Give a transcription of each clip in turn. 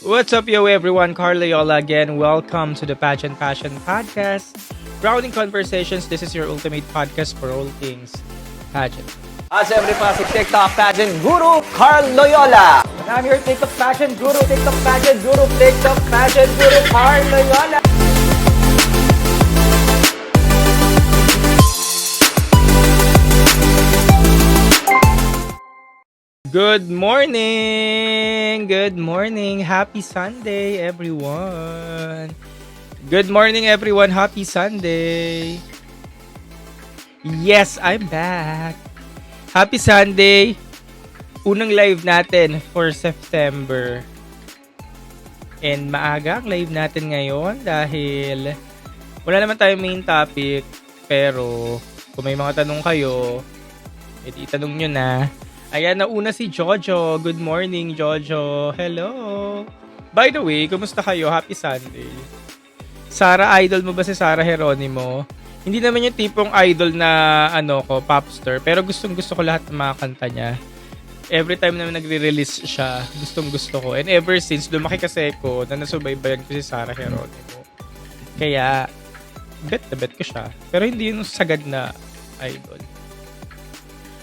What's up, yo, everyone? Carl Loyola again. Welcome to the Pageant Passion Podcast. Grounding Conversations. This is your ultimate podcast for all things pageant. Siyempre pa si TikTok Pageant Guru, Carl Loyola. And I'm your TikTok Pageant Guru, TikTok Pageant Guru, TikTok Pageant Guru, Carl Loyola. Good morning! Good morning! Happy Sunday, everyone! Good morning, everyone! Happy Sunday! Yes, I'm back! Happy Sunday! Unang live natin for September. And maaga ang live natin ngayon dahil wala naman tayong main topic. Pero kung may mga tanong kayo, edi itanong nyo na. Ayan, nauna si Jojo. Good morning, Jojo. Hello. By the way, kumusta kayo? Happy Sunday. Sarah, idol mo ba si Sarah Geronimo? Hindi naman yung tipong idol na popstar. Pero gustong-gusto ko lahat ng mga kanta niya. Every time na nagre-release siya, gustong-gusto ko. And ever since, lumaki kasi ko na nasubaybayan ko si Sarah Geronimo. Kaya, bet na bet ko siya. Pero hindi yun sagad na idol.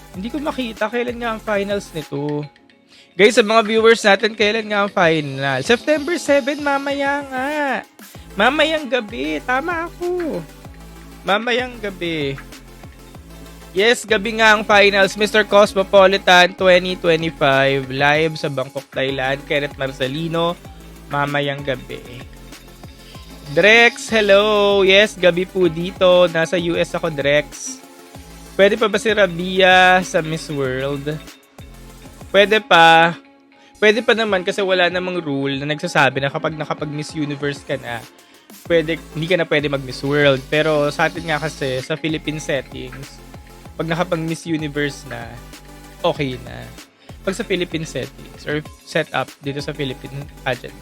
Hindi ko makita kailan nga ang finals nito. Guys, sa mga viewers natin, kailan nga ang final? September 7, mamaya nga. Mamayang gabi. Tama ako. Mamayang gabi. Yes, gabi nga ang finals. Mr. Cosmopolitan 2025. Live sa Bangkok, Thailand. Kenneth Marcelino. Mamayang gabi. Drex, hello. Yes, gabi po dito. Nasa US ako, Drex. Pwede pa ba si Rabia sa Miss World? Pwede pa. Pwede pa naman kasi wala namang rule na nagsasabi na kapag nakapag-Miss Universe ka na, hindi ka na pwede mag-Miss World. Pero sa atin nga kasi, sa Philippine settings, pag nakapag-Miss Universe na, okay na. Pag sa Philippine settings or setup dito sa Philippine pageant.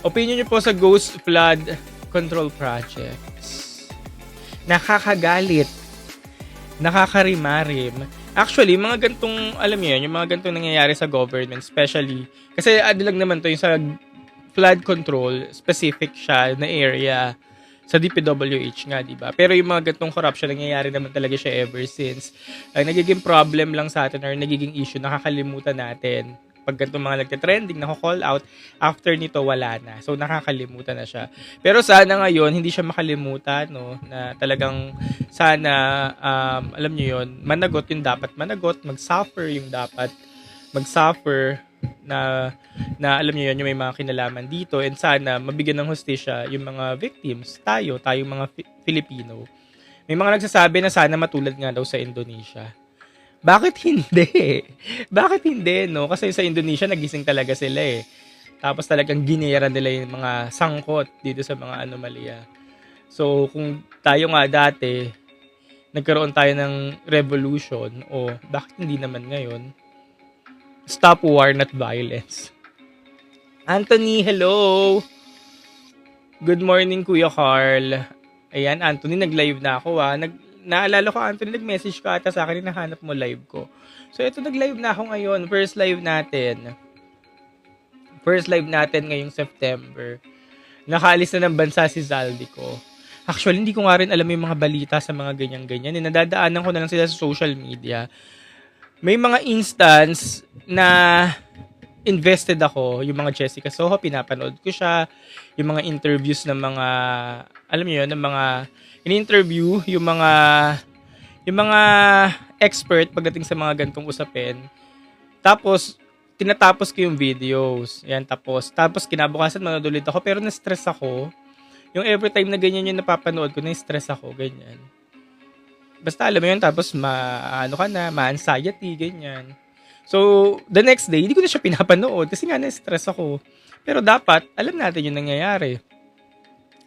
Opinion nyo po sa Ghost Flood Control Projects. Nakakagalit, nakakarimarim. Actually, mga gantong, alam niyo yun, yung mga gantong nangyayari sa government, especially, kasi lang naman to yung sa flood control, specific siya na area sa DPWH nga, di ba? Pero yung mga gantong corruption, nangyayari naman talaga siya ever since. Ang nagiging problem lang sa atin or nagiging issue, nakakalimutan natin. Pag ganitong mga nagte-trending, nako-call out, after nito wala na. So, nakakalimutan na siya. Pero sana ngayon, hindi siya makalimutan, no? Na talagang sana, alam niyo yun, managot yung dapat managot, mag-suffer yung dapat mag-suffer na alam niyo yun, yung may mga kinalaman dito. And sana, mabigyan ng hustisya yung mga victims, tayong mga Filipino. May mga nagsasabi na sana matulad nga daw sa Indonesia. Bakit hindi? Bakit hindi, no? Kasi sa Indonesia, nagising talaga sila eh. Tapos talagang ginera nila yung mga sangkot dito sa mga anomalya. So, kung tayo nga dati, nagkaroon tayo ng revolution, bakit hindi naman ngayon? Stop war, not violence. Anthony, hello! Good morning, Kuya Carl. Ayan, Anthony, nag-live na ako naalala ko, Anthony, nag-message ka ata sa akin, nahanap mo live ko. So, ito, nag-live na ako ngayon. First live natin ngayong September. Nakaalis na ng bansa si Zaldico. Actually, hindi ko nga rin alam yung mga balita sa mga ganyan-ganyan. Nadadaanan ko na lang sila sa social media. May mga instance na invested ako, yung mga Jessica Soho, pinapanood ko siya. Yung mga interviews ng mga, alam niyo yun, ng mga in-interview yung mga expert pagdating sa mga gantong usapin. Tapos tinatapos ko yung videos. Yan, tapos kinabukasan manood ulit ako pero na-stress ako. Yung every time na ganyan yung napapanood ko, na-stress ako, ganyan. Basta alam mo yun, tapos ma-anxiety, ganyan. So, the next day, hindi ko na siya pinapanood kasi nga na-stress ako. Pero dapat, alam natin yung nangyayari.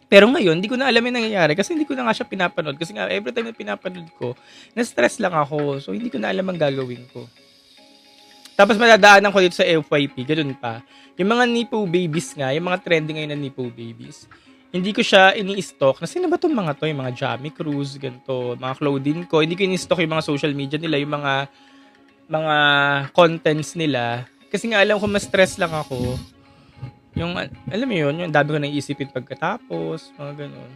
Pero ngayon, hindi ko na alam yung nangyayari kasi hindi ko na nga siya pinapanood. Kasi nga, every time na pinapanood ko, na-stress lang ako. So, hindi ko na alam ang gagawin ko. Tapos, madadaanan ko dito sa FYP. Ganun pa. Yung mga Nipo babies nga, yung mga trending ngayon na Nipo babies, hindi ko siya ini-stock. Na sino ba itong mga to? Yung mga Jamie Cruz, ganito, mga Claudine ko. Hindi ko ini-stock yung mga social media nila, yung mga contents nila. kasi nga alam ko mas stress lang ako. Yung, alam mo yun, yung dami ko nang iisipin pagkatapos, mga ganun.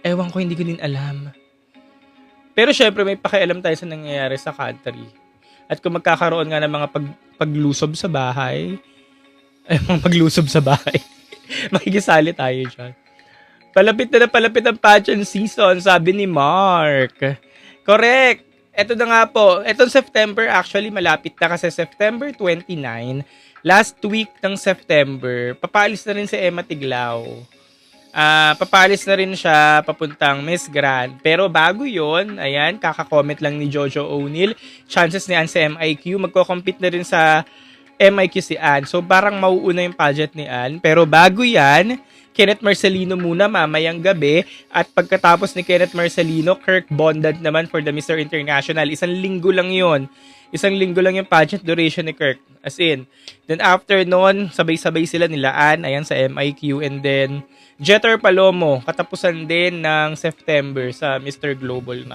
Ewan ko, hindi ko din alam. Pero syempre, may pakialam tayo sa nangyayari sa country. At kung magkakaroon nga ng mga paglusob sa bahay, ay, mga paglusob sa bahay, makikisali tayo dyan. Palapit ang pageant season, sabi ni Mark. Correct. Ito na nga po. Etong September, actually, malapit na kasi September 29. Last week ng September, papaalis na rin si Emma Tiglao. Papaalis na rin siya papuntang Miss Grand. Pero bago yon, ayan, kaka-comment lang ni Jojo O'Neil. Chances ni Ann sa MIQ. Magko-compete na rin sa MIQ si Ann. So, parang mauuna yung pageant ni Ann. Pero bago yan, Kenneth Marcelino muna mamayang gabi. At pagkatapos ni Kenneth Marcelino, Kirk Bondad naman for the Mr. International. Isang linggo lang yon. Isang linggo lang yung pageant duration ni Kirk. As in. Then after nun, sabay-sabay sila nila Ann, ayan sa MIQ. And then, Jeter Palomo, katapusan din ng September sa Mr. Global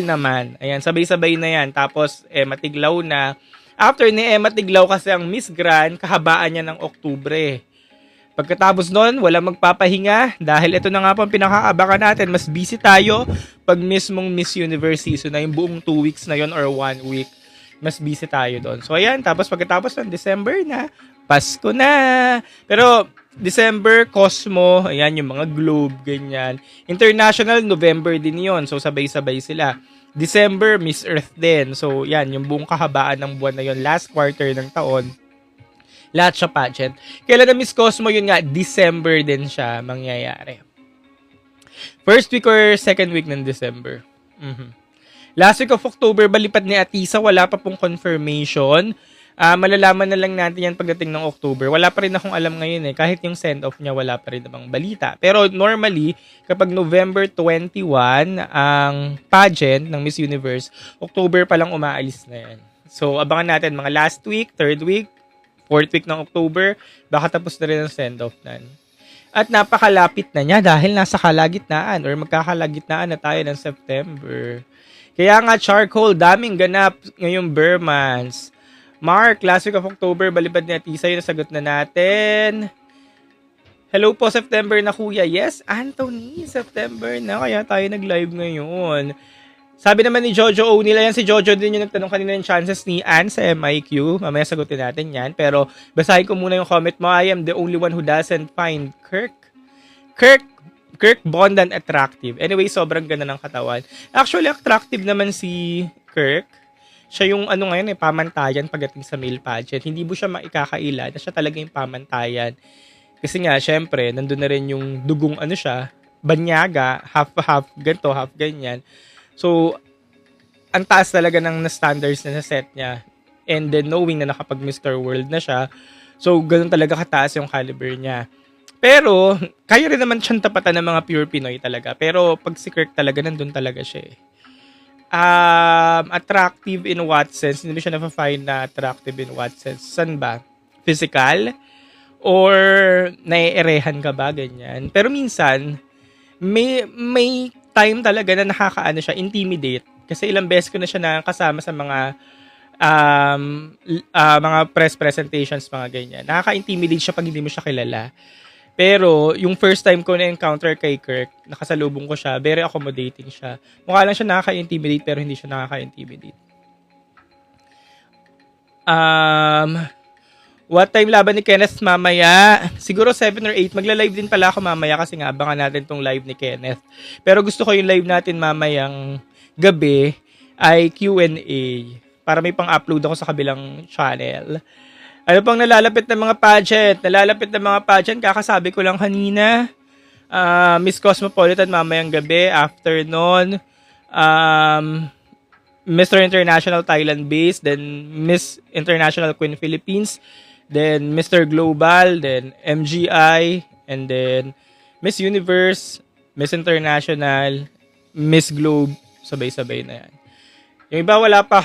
naman. Ayan, sabay-sabay na yan. Tapos, Emma Tiglao na. After ni Emma Tiglao kasi ang Miss Grand, kahabaan niya ng Oktubre. Pagkatapos nun, walang magpapahinga dahil ito na nga po ang pinakaabangan natin. Mas busy tayo pag mismong Miss Universe season na yung buong 2 weeks na yon or 1 week. Mas busy tayo doon. So, ayan. Tapos pagkatapos ng December na, Pasko na. Pero, December, Cosmo, ayan, yung mga Globe, ganyan. International, November din yon. So, sabay-sabay sila. December, Miss Earth din. So, yan, yung buong kahabaan ng buwan na yon, last quarter ng taon. Lahat siya pageant. Kailan na Miss Cosmo, yun nga, December din siya mangyayari. First week or second week ng December. Last week of October, balipad ni Atisa, wala pa pong confirmation. Malalaman na lang natin yan pagdating ng October. Wala pa rin akong alam ngayon kahit yung send-off niya, wala pa rin namang balita. Pero normally, kapag November 21 ang pageant ng Miss Universe, October pa lang umaalis na yan. So, abangan natin mga last week, third week, fourth week ng October, baka tapos na rin ang send-off na. At napakalapit na niya dahil nasa kalagitnaan or magkakalagitnaan na tayo ng September. Kaya nga, charcoal, daming ganap ngayong Burmans. Mark, last week of October, balibad ni Atisa, yun nasagot na natin. Hello po, September na kuya. Yes, Anthony, September na. Kaya tayo nag-live ngayon. Sabi naman ni Jojo O'Neil, ayan si Jojo din yung nagtanong kanina ng chances ni Ann sa MIQ. Mamaya sagutin natin yan. Pero basahin ko muna yung comment mo. I am the only one who doesn't find Kirk Bond and attractive. Anyway, sobrang ganda ng katawan. Actually, attractive naman si Kirk. Siya yung ngayon pamantayan pagdating sa male pageant. Hindi mo siya maikakaila na siya talaga yung pamantayan. Kasi nga, syempre, nandun na rin yung dugong siya, banyaga, half ganito, half ganyan. So, ang taas talaga ng standards na set niya. And then knowing na nakapag Mr. World na siya, so ganun talaga kataas yung caliber niya. Pero, kaya rin naman siyang tapatan ng mga pure Pinoy talaga. Pero, pag si Kirk talaga, nandun talaga siya attractive in what sense? Hindi mo siya na-find na attractive in what sense? San ba? Physical? Or naiirehan ka ba? Ganyan. Pero minsan, may time talaga na nakakaano siya, intimidate. Kasi ilang beses ko na siya nakasama sa mga press presentations, mga ganyan. Nakaka-intimidate siya pag hindi mo siya kilala. Pero, yung first time ko na-encounter kay Kirk, nakasalubong ko siya, very accommodating siya. Mukha lang siya nakaka-intimidate, pero hindi siya nakaka-intimidate. What time laban ni Kenneth mamaya? Siguro 7 or 8. Magla-live din pala ako mamaya kasi nga abangan natin tong live ni Kenneth. Pero gusto ko yung live natin mamayang gabi ay Q&A. Para may pang-upload ako sa kabilang channel. Ano pang nalalapit ng mga pageant? Kakasabi ko lang kanina. Miss Cosmopolitan mamayang gabi, afternoon. Mr. International Thailand base, then Miss International Queen Philippines, then Mr. Global, then MGI, and then Miss Universe, Miss International, Miss Globe, sabay-sabay na yan. Yung iba, wala pa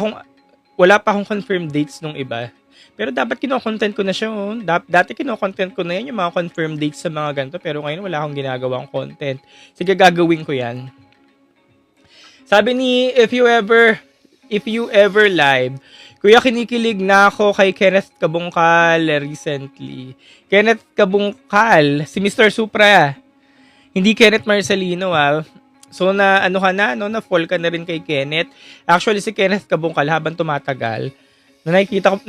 akong confirmed dates nung iba. Pero dapat kino-content ko na siya. Dati kino-content ko na yan, yung mga confirmed dates sa mga ganito. Pero ngayon wala akong ginagawang content. Sige, gagawin ko yan. Sabi ni, if you ever live, Kuya, kinikilig na ako kay Kenneth Kabungkal recently. Kenneth Kabungkal, si Mr. Supra. Hindi Kenneth Marcelino, ah. So, ano ka na, no? Na-fall ka na rin kay Kenneth. Actually, si Kenneth Kabungkal, habang tumatagal, na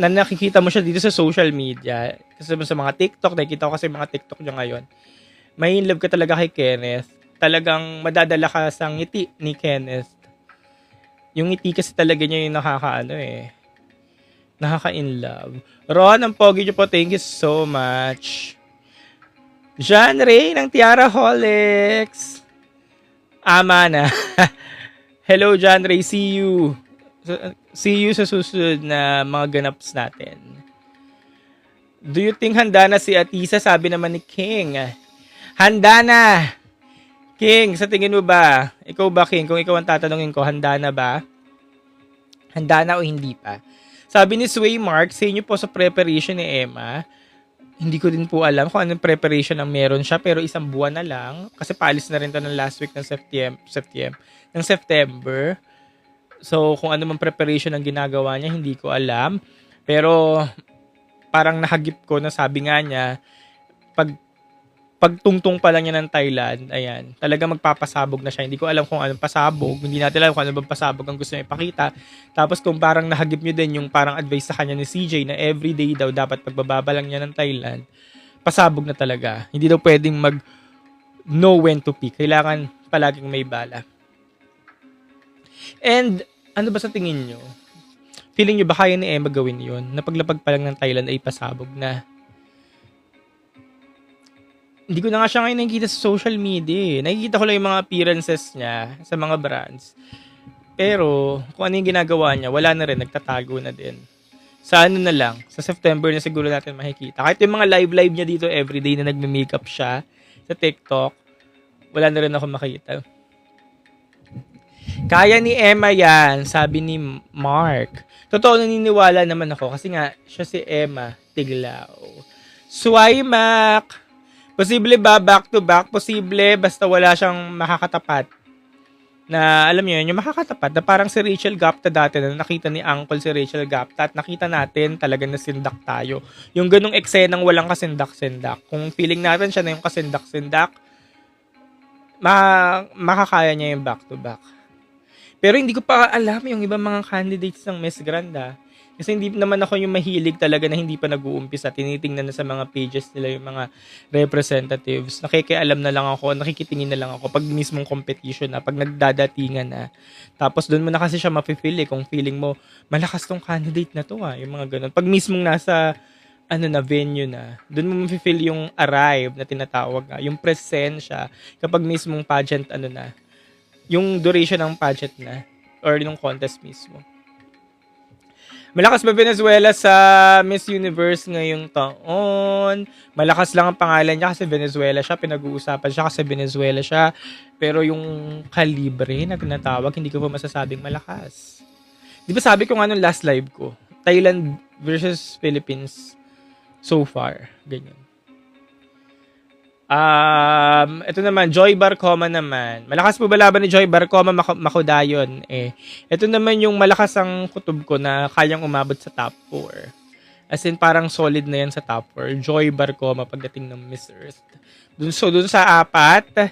nakikita mo siya dito sa social media. Kasi sa mga TikTok, nakikita ko kasi mga TikTok niya ngayon. May in love ka talaga kay Kenneth. Talagang madadala ka sa ngiti ni Kenneth. Yung ngiti kasi talaga niya yung nakaka-in love. Ron, ang pogi niyo po. Thank you so much. John Ray ng Tiara Holics. Ama na. Hello, John Ray. See you. See you sa susunod na mga ganaps natin. Do you think handa na si Atisa? Sabi naman ni King. Handa na. King, sa tingin mo ba? Ikaw ba, King? Kung ikaw ang tatanungin ko, handa na ba? Handa na o hindi pa? Sabi ni Sway Mark, sa inyo po sa preparation ni Emma, hindi ko din po alam kung anong preparation ang meron siya, pero isang buwan na lang. Kasi paalis na rin to ng last week ng September. So, kung ano mang preparation ang ginagawa niya, hindi ko alam. Pero, parang nahagip ko na sabi nga niya, pagtungtong pa lang niya ng Thailand, ayan, talaga magpapasabog na siya. Hindi ko alam kung anong pasabog. Hindi natin alam kung ano bang pasabog ang gusto niya ipakita. Tapos kung parang nahagip niyo din yung parang advice sa kanya ni CJ na everyday daw dapat pagbababa lang niya ng Thailand, pasabog na talaga. Hindi daw pwedeng know when to pick. Kailangan palaging may bala. And, ano ba sa tingin nyo? Feeling nyo ba kaya ni Emma gawin yun? Na paglapag pa lang ng Thailand ay pasabog na? Hindi ko na nga siya ngayon nakikita sa social media. Nakikita ko lang yung mga appearances niya sa mga brands. Pero, kung ano yung ginagawa niya, wala na rin. Nagtatago na din. Sa ano na lang, sa September na siguro natin makikita. Kahit yung mga live niya dito everyday na nagme-makeup siya sa TikTok, wala na rin ako makita. Kaya ni Emma yan, sabi ni Mark. Totoo, naniniwala naman ako kasi nga, siya si Emma Tiglao. Swaymak! Posible ba back to back? Posible basta wala siyang makakatapat. Na alam niyo yun, yung makakatapat na parang si Rachel Gapta dati na nakita ni Uncle si Rachel Gapta at nakita natin talaga na sindak tayo. Yung ganung eksenang walang kasindak-sindak. Kung feeling natin siya na yung kasindak-sindak, makakaya niya yung back to back. Pero hindi ko pa alam yung ibang mga candidates ng Miss Granda. Kasi hindi naman ako yung mahilig talaga na hindi pa nag-uumpisa. Tinitingnan na sa mga pages nila yung mga representatives. Nakikialam na lang ako, nakikitingin na lang ako pag mismong competition na, pag nagdadatingan na. Tapos doon mo na kasi siya mafe-feel kung feeling mo, malakas tong candidate na to yung mga ganun. Pag mismong nasa venue na, doon mo mafe-feel yung arrive na tinatawag yung presensya kapag mismong pageant yung duration ng pageant na or yung contest mismo. Malakas ba Venezuela sa Miss Universe ngayong taon? Malakas lang ang pangalan niya kasi Venezuela siya. Pinag-uusapan siya kasi Venezuela siya. Pero yung kalibre na tinatawag, hindi ko pa masasabing malakas. Di ba sabi ko nga nung last live ko, Thailand versus Philippines so far. Ganyan. Ito naman, Joy Barcoma naman. Malakas po ba laban ni Joy Barcoma Makudayon? Ito naman yung malakas ang kutob ko na kayang umabot sa top 4. As in, parang solid na yan sa top 4. Joy Barcoma pagdating ng Miss Earth. Dun sa apat,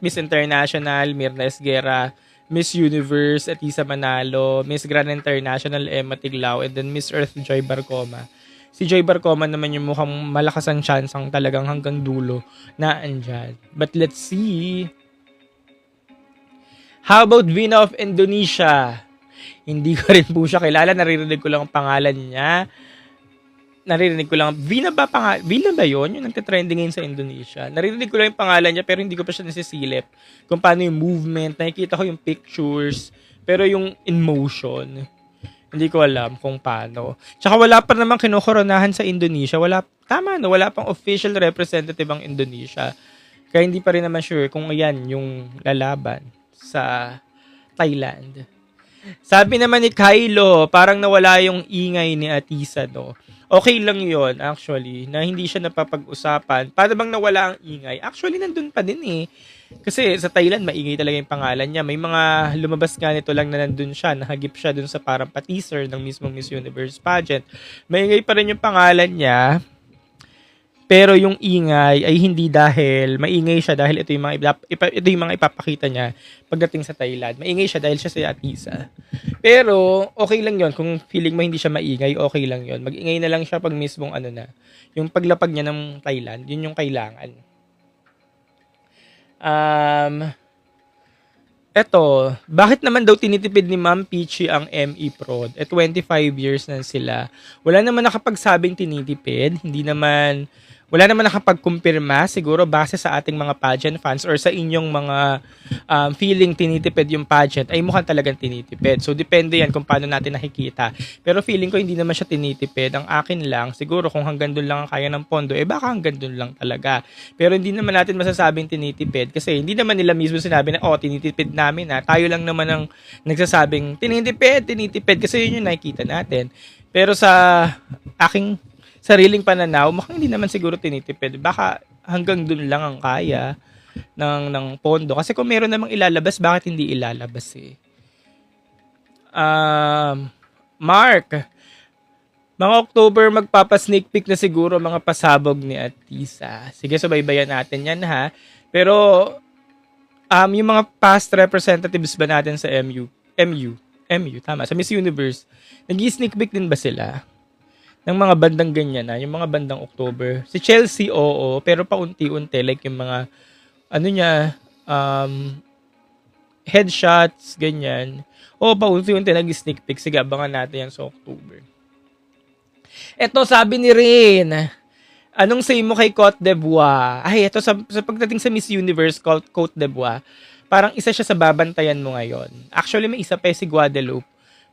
Miss International, Mirna Esguera, Miss Universe, Atisa Manalo, Miss Grand International, Emma Tiglao, and then Miss Earth, Joy Barcoma. Si Joy Barcoma naman yung mukhang malakas ang chance ang talagang hanggang dulo na andyan. But let's see. How about Vina of Indonesia? Hindi ko rin po siya kilala. Naririnig ko lang ang pangalan niya. Vina ba yun? Yung nagtitrending ngayon sa Indonesia. Naririnig ko lang yung pangalan niya pero hindi ko pa siya nasisilip. Kung paano yung movement. Nakikita ko yung pictures. Pero yung in motion, hindi ko alam kung paano. Tsaka wala pa namang kinokoronahan sa Indonesia. Wala pang official representative ang Indonesia. Kaya hindi pa rin naman sure kung yan yung lalaban sa Thailand. Sabi naman ni Kylo, parang nawala yung ingay ni Atisa, no? Okay lang yon actually, na hindi siya napapag-usapan. Paano bang nawala ang ingay? Actually, nandun pa din eh. Kasi sa Thailand, maingay talaga yung pangalan niya. May mga lumabas nga nito lang na nandun siya, nahagip siya dun sa parang pa-teaser ng mismong Miss Universe pageant. Maingay pa rin yung pangalan niya, pero yung ingay ay hindi dahil maingay siya dahil ito yung mga ipapakita niya pagdating sa Thailand. Maingay siya dahil siya si Atisa. Pero okay lang 'yon kung feeling mo hindi siya maingay, okay lang 'yon. Mag-ingay na lang siya pag mismong ano na, yung paglapag niya ng Thailand, yun yung kailangan. Eto, bakit naman daw tinitipid ni Ma'am Peachy ang ME Prod? 25 years na sila. Wala naman nakapagsabing tinitipid, wala naman nakapagkumpirma siguro base sa ating mga pageant fans or sa inyong mga feeling tinitipid yung pageant ay mukhang talagang tinitipid. So, depende yan kung paano natin nakikita. Pero feeling ko hindi naman siya tinitipid. Ang akin lang, siguro kung hanggang doon lang ang kaya ng pondo, baka hanggang doon lang talaga. Pero hindi naman natin masasabing tinitipid kasi hindi naman nila mismo sinabi na, tinitipid namin na. Tayo lang naman ang nagsasabing, tinitipid kasi yun yung nakikita natin. Pero sa aking sariling pananaw, mukhang hindi naman siguro tinitipid. Baka hanggang dun lang ang kaya ng pondo. Kasi kung meron namang ilalabas, bakit hindi ilalabas eh? Mark, mga October magpapa-sneak peek na siguro mga pasabog ni Atisa. Sige, subaybayan natin yan ha. Pero, yung mga past representatives ba natin sa MU, tama, sa Miss Universe, nag-i-sneak peek din ba sila? Ng mga bandang ganyan na, yung mga bandang October. Si Chelsea, oo, pero paunti-unti, like yung mga, headshots, ganyan. Oo, paunti-unti nag-sneak peek. Sige, abangan natin yan sa October. Eto, sabi ni Rain, anong say mo kay Cote d'Ivoire? Ay, eto, sa pagdating sa Miss Universe, Cote d'Ivoire, parang isa siya sa babantayan mo ngayon. Actually, may isa pa si Guadeloupe.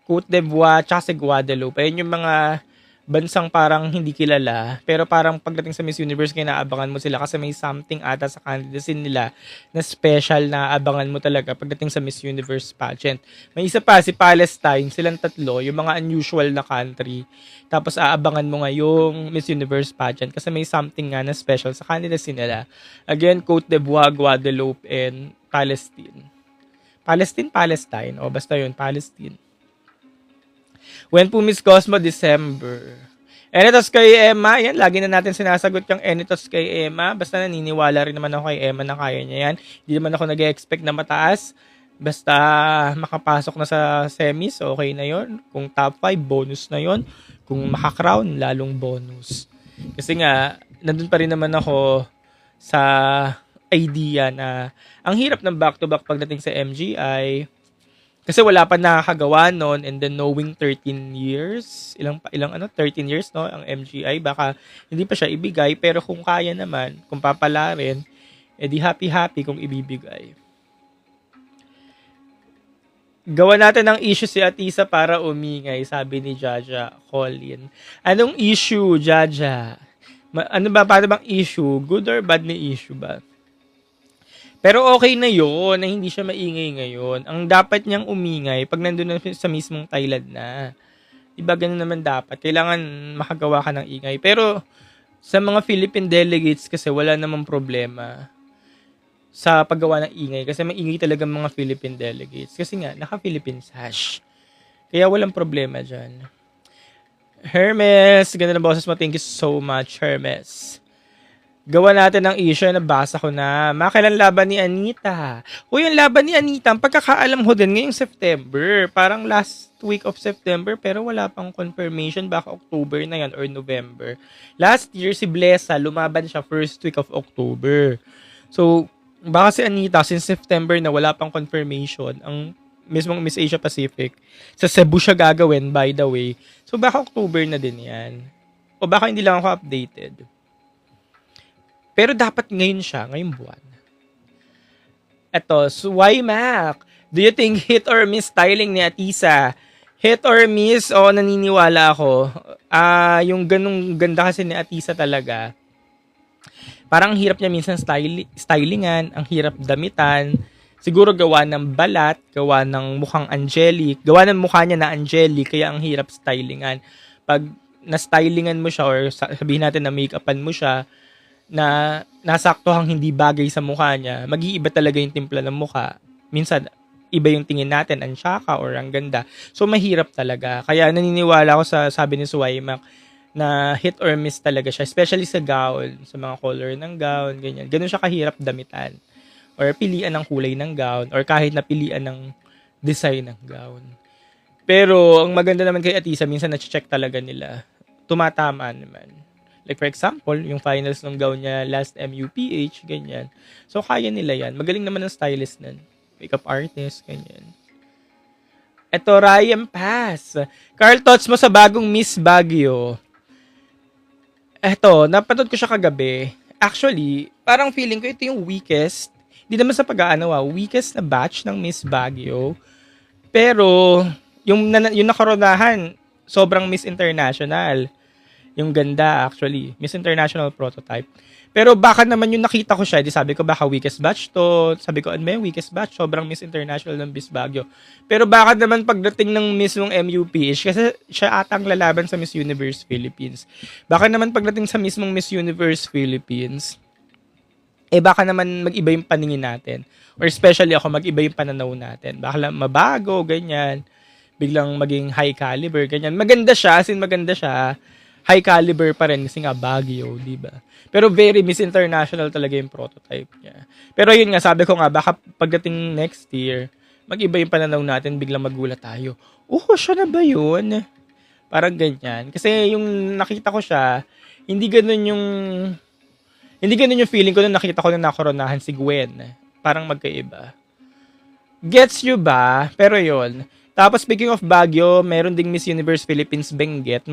Cote d'Ivoire, tsaka si Guadeloupe. Ayun yung mga bansang parang hindi kilala, pero parang pagdating sa Miss Universe, kinaabangan mo sila kasi may something ata sa candidacy nila na special na abangan mo talaga pagdating sa Miss Universe pageant. May isa pa, si Palestine, silang tatlo, yung mga unusual na country. Tapos aabangan mo nga yung Miss Universe pageant kasi may something nga na special sa candidacy nila. Again, Cote d'Ivoire, Guadeloupe, and Palestine. Palestine? O, basta yun, Palestine. When po Miss Cosmo, December. Enitos kay Emma, yan, lagi na natin sinasagot yung Enitos kay Emma. Basta naniniwala rin naman ako kay Emma na kaya niya yan. Hindi naman ako nag-expect na mataas. Basta makapasok na sa semis, okay na yon. Kung top 5, bonus na yon. Kung makakrown, lalong bonus. Kasi nga, nandun pa rin naman ako sa idea na ang hirap ng back-to-back pagdating sa MGI. Kasi wala pa nakakagawa noon, and then knowing 13 years, 13 years no, ang MGI, baka hindi pa siya ibigay, pero kung kaya naman, kung papala rin, edi happy kung ibibigay. Gawa natin ng issue si Atisa para umingay, sabi ni Jaja Colin. Anong issue, Jaja? Paano bang issue? Good or bad na issue ba? Pero okay na yun, na hindi siya maingay ngayon. Ang dapat niyang umingay pag nandun na sa mismong Thailand na. Diba ganun naman dapat? Kailangan makagawa ka ng ingay. Pero sa mga Philippine delegates kasi wala namang problema sa paggawa ng ingay. Kasi maingay talaga mga Philippine delegates. Kasi nga, naka-Philippine sash. Kaya walang problema dyan. Hermes, ganda ng boses mo. Thank you so much, Hermes. Gawa natin ng issue, nabasa ko na. Makailan laban ni Anita? Yung laban ni Anita, ang pagkakaalam ko din ngayong September. Parang last week of September, pero wala pang confirmation. Baka October na yan or November. Last year, si Blessa, lumaban siya first week of October. So, baka si Anita, since September na wala pang confirmation, ang mismong Miss Asia Pacific, sa Cebu siya gagawin, by the way. So, baka October na din yan. O baka hindi lang ako updated. Pero dapat ngayon siya, ngayong buwan. Eto, Suway Mac. Do you think hit or miss styling ni Atisa? Hit or miss? O, naniniwala ako. Yung ganung ganda kasi ni Atisa talaga. Parang hirap niya minsan stylingan, ang hirap damitan. Siguro gawa ng balat, gawa ng mukhang angelic, gawa ng mukha niya na angelic, kaya ang hirap stylingan. Pag na-stylingan mo siya or sabihin natin na make-upan mo siya, na nasaktohang hindi bagay sa mukha niya, mag-iiba talaga yung timpla ng mukha. Minsan, iba yung tingin natin, ang tsaka or ang ganda. So, mahirap talaga. Kaya naniniwala ako sa sabi ni Suwaymak na hit or miss talaga siya, especially sa gown, sa mga color ng gown, ganyan. Ganun siya kahirap damitan. Or pilian ng kulay ng gown, or kahit napilian ng design ng gown. Pero, ang maganda naman kay Atisa, minsan na-check talaga nila. Tumatama naman. Like for example, yung finals ng gown niya last MUPH, ganyan. So, kaya nila yan. Magaling naman ang stylist nun. Makeup artist, ganyan. Eto, Ryan Pass. Carl, thoughts mo sa bagong Miss Baguio? Eto, napanood ko siya kagabi. Actually, parang feeling ko ito yung weakest. Hindi naman sa pag-aano, weakest na batch ng Miss Baguio. Pero, yung nakaronahan, sobrang Miss International. Yung ganda, actually. Miss International prototype. Pero baka naman yung nakita ko siya, di sabi ko baka weakest batch to. Sabi ko, ano ba yung weakest batch? Sobrang Miss International ng Miss Baguio. Pero baka naman pagdating ng Miss ng MUPH, kasi siya atang lalaban sa Miss Universe Philippines. Baka naman pagdating sa mismong Miss Universe Philippines, baka naman mag-iba yung paningin natin. Or especially ako, mag-iba yung pananaw natin. Baka lang mabago, ganyan. Biglang maging high caliber, ganyan. Maganda siya, as in maganda siya. High caliber pa rin kasi nga Baguio, di ba? Pero very Miss International talaga yung prototype niya. Pero yun nga, sabi ko nga, baka pagdating next year, mag-iba yung pananaw natin, biglang magulat tayo. Siya na ba yun? Parang ganyan. Kasi yung nakita ko siya, hindi ganun yung feeling ko nung nakita ko na nakoronahan si Gwen. Parang magkaiba. Gets you ba? Pero yun. Tapos speaking of Baguio, meron ding Miss Universe Philippines Benguet.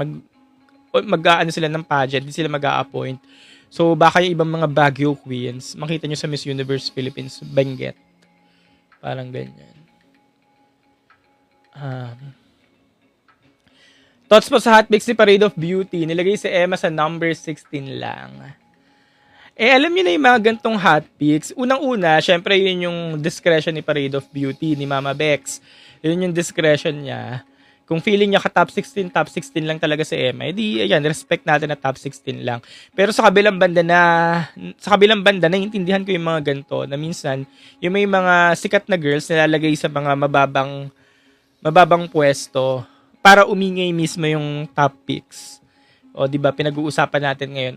Mag-aano sila ng pageant, hindi sila mag-a-appoint. So, baka yung ibang mga Baguio queens, makita nyo sa Miss Universe Philippines Benguet. Parang ganyan. Thoughts po sa hotpicks ni Parade of Beauty. Nilagay si Emma sa number 16 lang. Alam niyo na yung mga gantong hotpicks. Unang-una, syempre yun yung discretion ni Parade of Beauty, ni Mama Bex. Yun yung discretion niya. Kung feeling niya top 16 lang talaga si Emma, edi ayan, respect natin na top 16 lang. Pero sa kabilang banda, naiintindihan ko yung mga ganito, na minsan, yung may mga sikat na girls nilalagay sa mga mababang pwesto para umingay mismo yung top picks. O, di ba, pinag-uusapan natin ngayon,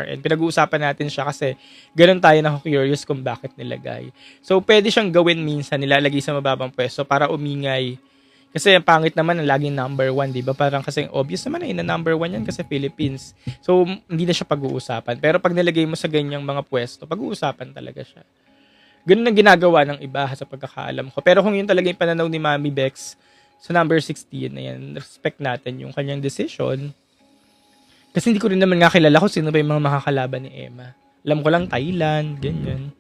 and pinag-uusapan natin siya kasi ganun tayo na curious kung bakit nilagay. So, pwede siyang gawin minsan, nilalagay sa mababang pwesto para umingay. Kasi ang pangit naman ang laging number 1, di ba? Parang kasi obvious naman na number 1 yan kasi Philippines. So, hindi na siya pag-uusapan. Pero pag nilagay mo sa ganyang mga pwesto, pag-uusapan talaga siya. Ganun ang ginagawa ng iba sa pagkakaalam ko. Pero kung yun talaga yung pananaw ni Mami Bex sa number 16 na yan, respect natin yung kanyang decision. Kasi hindi ko rin naman nga kilala kung sino ba yung mga makakalaban ni Emma. Alam ko lang Thailand, ganyan.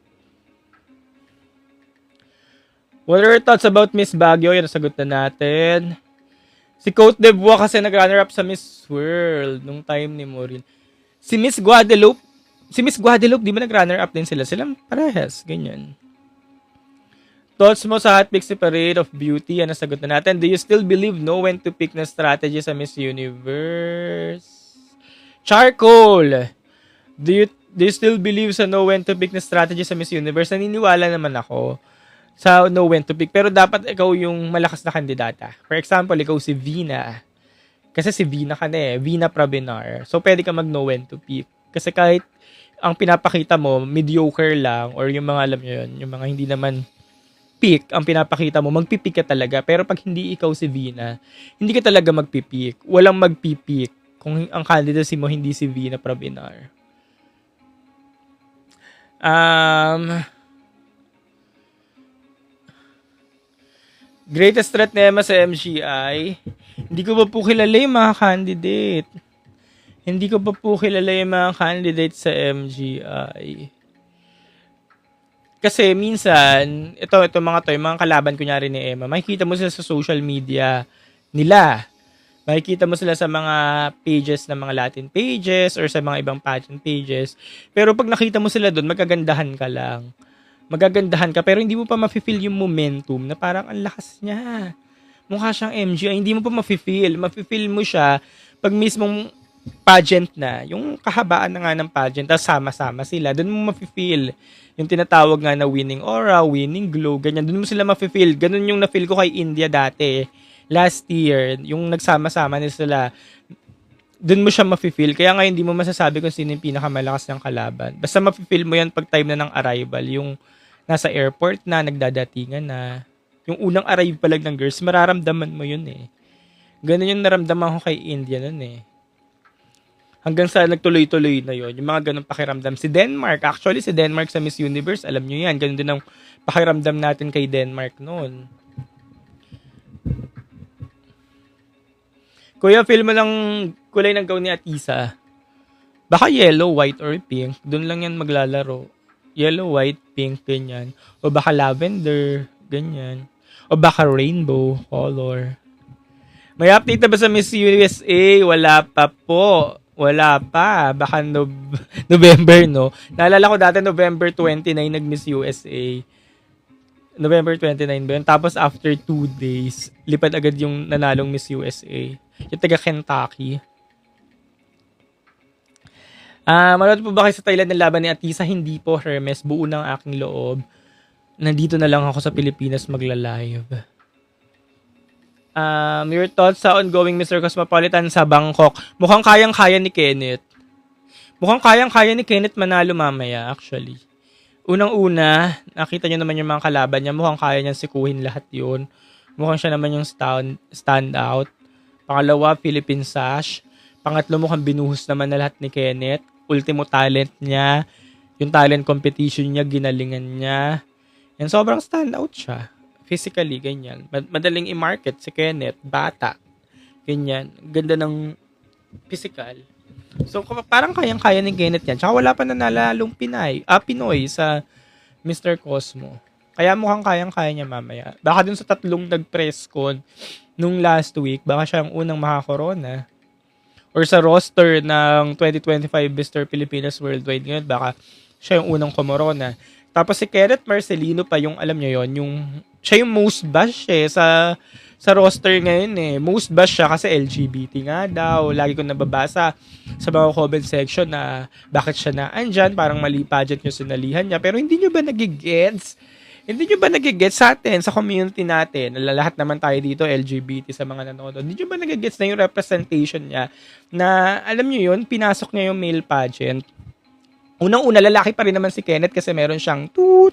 What are your thoughts about Miss Baguio? Yan, nasagot na natin. Si Cote d'Ivoire kasi nag-runner-up sa Miss World nung time ni Maureen. Si Miss Guadeloupe, di ba nag-runner-up din sila? Silang parehas, ganyan. Thoughts mo sa hotpicks ni Parade of Beauty? Yan, nasagot na natin. Do you still believe know when to pick na strategy sa Miss Universe? Charcoal! Do you still believe sa know when to pick na strategy sa Miss Universe? Naniniwala naman ako sa know when to pick. Pero dapat ikaw yung malakas na kandidata. For example, ikaw si Vina. Kasi si Vina ka na Vina Prabinar. So, pwede ka mag-know when to pick. Kasi kahit ang pinapakita mo, mediocre lang, or yung mga, alam nyo yun, yung mga hindi naman pick, ang pinapakita mo, magpipick ka talaga. Pero pag hindi ikaw si Vina, hindi ka talaga magpipick. Walang magpipick kung ang candidacy mo hindi si Vina Prabinar. Greatest threat ni Emma sa MGI. Hindi ko pa po kilala yung mga candidate. Hindi ko pa po kilala yung mga candidate sa MGI. Kasi minsan, yung mga kalaban kunyari ni Emma, makikita mo sila sa social media nila. Makikita mo sila sa mga pages ng mga Latin pages or sa mga ibang pageant pages. Pero pag nakita mo sila doon, magkagandahan ka lang. magagandahan ka, pero hindi mo pa mafe-feel yung momentum na parang ang lakas niya. Mukha siyang MJ, hindi mo pa mafe-feel. Mafe-feel mo siya pag mismong pageant na, yung kahabaan na nga ng pageant, tapos sama-sama sila, doon mo mafe-feel. Yung tinatawag nga na winning aura, winning glow, ganyan, doon mo sila mafe-feel. Ganun yung na-feel ko kay India dati. Last year, yung nagsama-sama nila sila, doon mo siya mafe-feel. Kaya nga hindi mo masasabi kung sino yung pinakamalakas ng kalaban. Basta mafe-feel mo yan pag time na ng arrival, yung nasa airport na, nagdadatingan na. Yung unang arrive pa lang ng girls, mararamdaman mo yun eh. Ganun yung naramdaman ko kay India nun eh. Hanggang sa nagtuloy-tuloy na yon, yung mga ganun pakiramdam. Si Denmark, actually si Denmark sa Miss Universe, alam nyo yan, ganun din ang pakiramdam natin kay Denmark noon. Kuya, feel mo lang kulay ng gown ni Atisa. Baka yellow, white, or pink. Doon lang yan maglalaro. Yellow, white, pink, ganyan. O baka lavender, ganyan. O baka rainbow color. May update na ba sa Miss USA? Wala pa po. Wala pa. Baka November, no? Naalala ko dati November 29 nag-Miss USA. November 29 ba yun? Tapos after 2 days, lipad agad yung nanalong Miss USA. Yung taga Kentucky. Manood po ba kayo sa Thailand ng laban ni Atisa? Hindi po, Hermes. Buo ng aking loob. Nandito na lang ako sa Pilipinas magla-live. Your thoughts sa ongoing Mr. Cosmopolitan sa Bangkok? Mukhang kayang-kaya ni Kenneth. Mukhang kayang-kaya ni Kenneth manalo mamaya, actually. Unang-una, nakita nyo naman yung mga kalaban niya. Mukhang kaya niyang sikuhin lahat yun. Mukhang siya naman yung stand out. Pangalawa, Philippine Sash. Pangatlo, mukhang binuhos naman na lahat ni Kenneth. Ultimo talent niya. Yung talent competition niya, ginalingan niya. And sobrang stand out siya. Physically, ganyan. Madaling i-market si Kenneth. Bata. Ganyan. Ganda ng physical. So, parang kayang-kaya ni Kenneth yan. Tsaka wala pa nanalalong Pinoy sa Mr. Cosmo. Kaya mukhang kayang-kaya niya mamaya. Baka dun sa 3 nag-press con nung last week, baka siya ang unang makakorona. Or sa roster ng 2025 Mr. Pilipinas Worldwide ngayon, baka siya yung unang kumorona. Tapos si Kenneth Marcelino pa yung, alam niyo yon, yung siya yung most bash sa roster ngayon eh. Most bash siya kasi LGBT nga daw. Lagi ko nababasa sa mga comment section na bakit siya na andyan, parang mali pageant yung sinalihan niya. Pero hindi nyo ba nagigets? Hindi nyo ba nagigets sa atin, sa community natin? Lahat naman tayo dito, LGBT sa mga nanonood. Hindi nyo ba nagigets na yung representation niya na, alam nyo yun, pinasok niya yung male pageant. Unang-una, lalaki pa rin naman si Kenneth kasi meron siyang toot.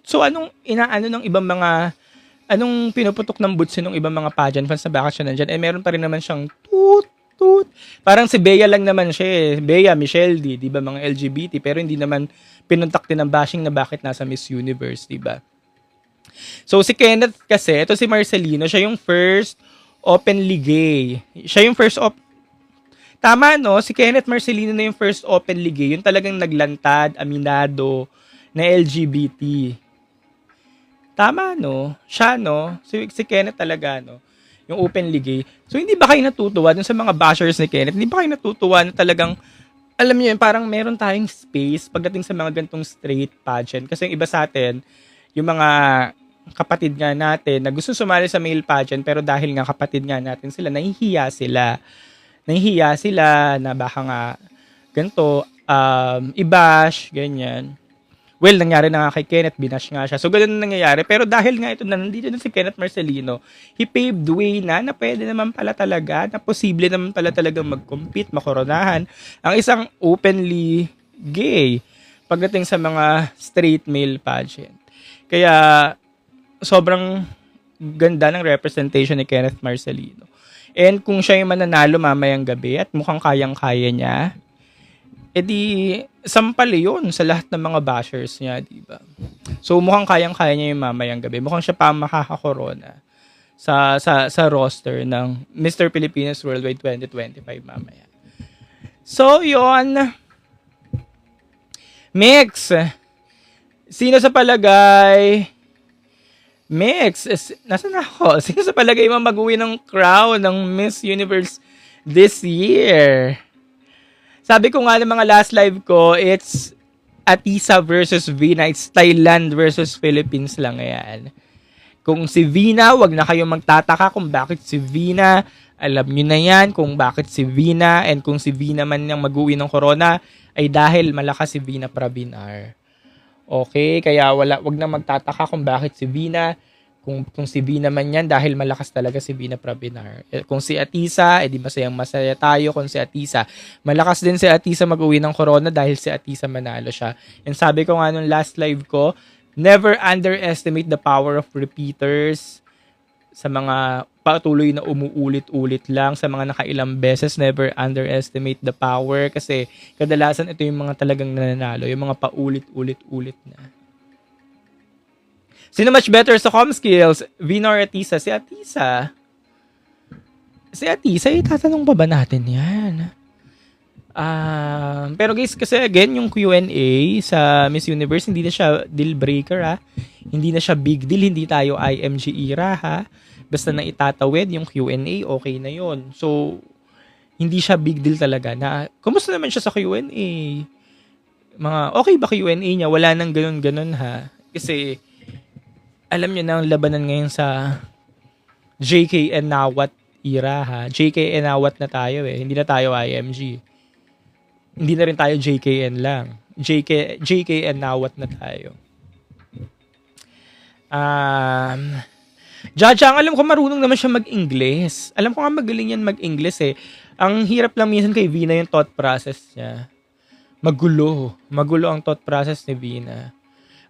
So, anong inaano ng ibang mga, anong pinuputok ng butsi ng ibang mga pageant fans na bakit siya nandyan? Meron pa rin naman siyang toot. Parang si Bea lang naman siya eh. Bea, Michelle D, di ba, mga LGBT, pero hindi naman pinuntak din ng bashing na bakit nasa Miss Universe, di ba? So, si Kenneth kasi, ito si Marcelino, siya yung first openly gay. Siya yung first Tama, no? Si Kenneth Marcelino na yung first openly gay. Yung talagang naglantad, aminado, na LGBT. Tama, no? Siya, no? Si Kenneth talaga, no? Yung openly gay. So, hindi ba kayo natutuwa dun sa mga bashers ni Kenneth? Hindi ba kayo natutuwa na talagang, alam niyo yun, parang meron tayong space pagdating sa mga gantong straight pageant. Kasi yung iba sa atin, yung mga kapatid nga natin na gusto sumali sa male pageant, pero dahil nga kapatid nga natin sila, nahihiya sila na baka nga ganito, i-bash, ganyan. Well, nangyari na nga kay Kenneth, binash nga siya. So, ganun na nangyayari. Pero dahil nga ito, nandito na si Kenneth Marcelino, he paved way na pwede naman pala talaga, na posible naman pala talaga mag-compete, makoronahan, ang isang openly gay pagdating sa mga straight male pageant. Kaya, sobrang ganda ng representation ni Kenneth Marcelino. And kung siya yung mananalo mamayang gabi at mukhang kayang-kaya niya, edi sampal yun sa lahat ng mga bashers niya, di ba? So mukhang kayang-kaya niya yung mamayang gabi. Mukhang siya pa makakakorona sa roster ng Mr. Pilipinas Worldwide 2025 mamaya. So yun. Mix. Sino sa palagay? Mix. Nasaan ako? Sino sa palagay mo mag-uwi ng crown ng Miss Universe this year? Sabi ko nga ng mga last live ko, it's Atisa versus Vina. It's Thailand versus Philippines lang yan. Kung si Vina, wag na kayong magtataka kung bakit si Vina. Alam nyo na yan kung bakit si Vina. And kung si Vina man yung mag-uwi ng corona, ay dahil malakas si Vina Prabinar. Okay? Kaya wag na magtataka kung bakit si Vina. Kung si Vina man yan, dahil malakas talaga si Vina Prabinar. Kung si Atisa, edi masaya tayo. Kung si Atisa, malakas din si Atisa mag-uwi ng corona dahil si Atisa manalo siya. And sabi ko nga nung last live ko, never underestimate the power of repeaters. Sa mga patuloy na umuulit-ulit lang, sa mga nakailang beses, never underestimate the power. Kasi kadalasan ito yung mga talagang nananalo, yung mga paulit-ulit-ulit na. Sino much better sa comm skills? Vina or Atisa? Si Atisa. Si Atisa, itatanong pa ba natin yan? Pero guys, kasi again, yung Q&A sa Miss Universe, hindi na siya deal breaker ha. Hindi na siya big deal, hindi tayo IMG era ha. Basta na itatawid yung Q&A, okay na yon. So, hindi siya big deal talaga na, kumusta naman siya sa Q&A? Mga, okay ba Q&A niya? Wala nang ganun-ganun ha. Kasi, alam nyo na ang labanan ngayon sa JK and Nawat era ha. JK and Nawat na tayo hindi na tayo IMG. Hindi na rin tayo JKN lang. JK and Nawat na tayo. Jaja, alam ko marunong naman siya mag-Ingles. Alam ko nga magaling yan mag-Ingles Ang hirap lang minsan kay Vina yung thought process niya. Magulo ang thought process ni Vina.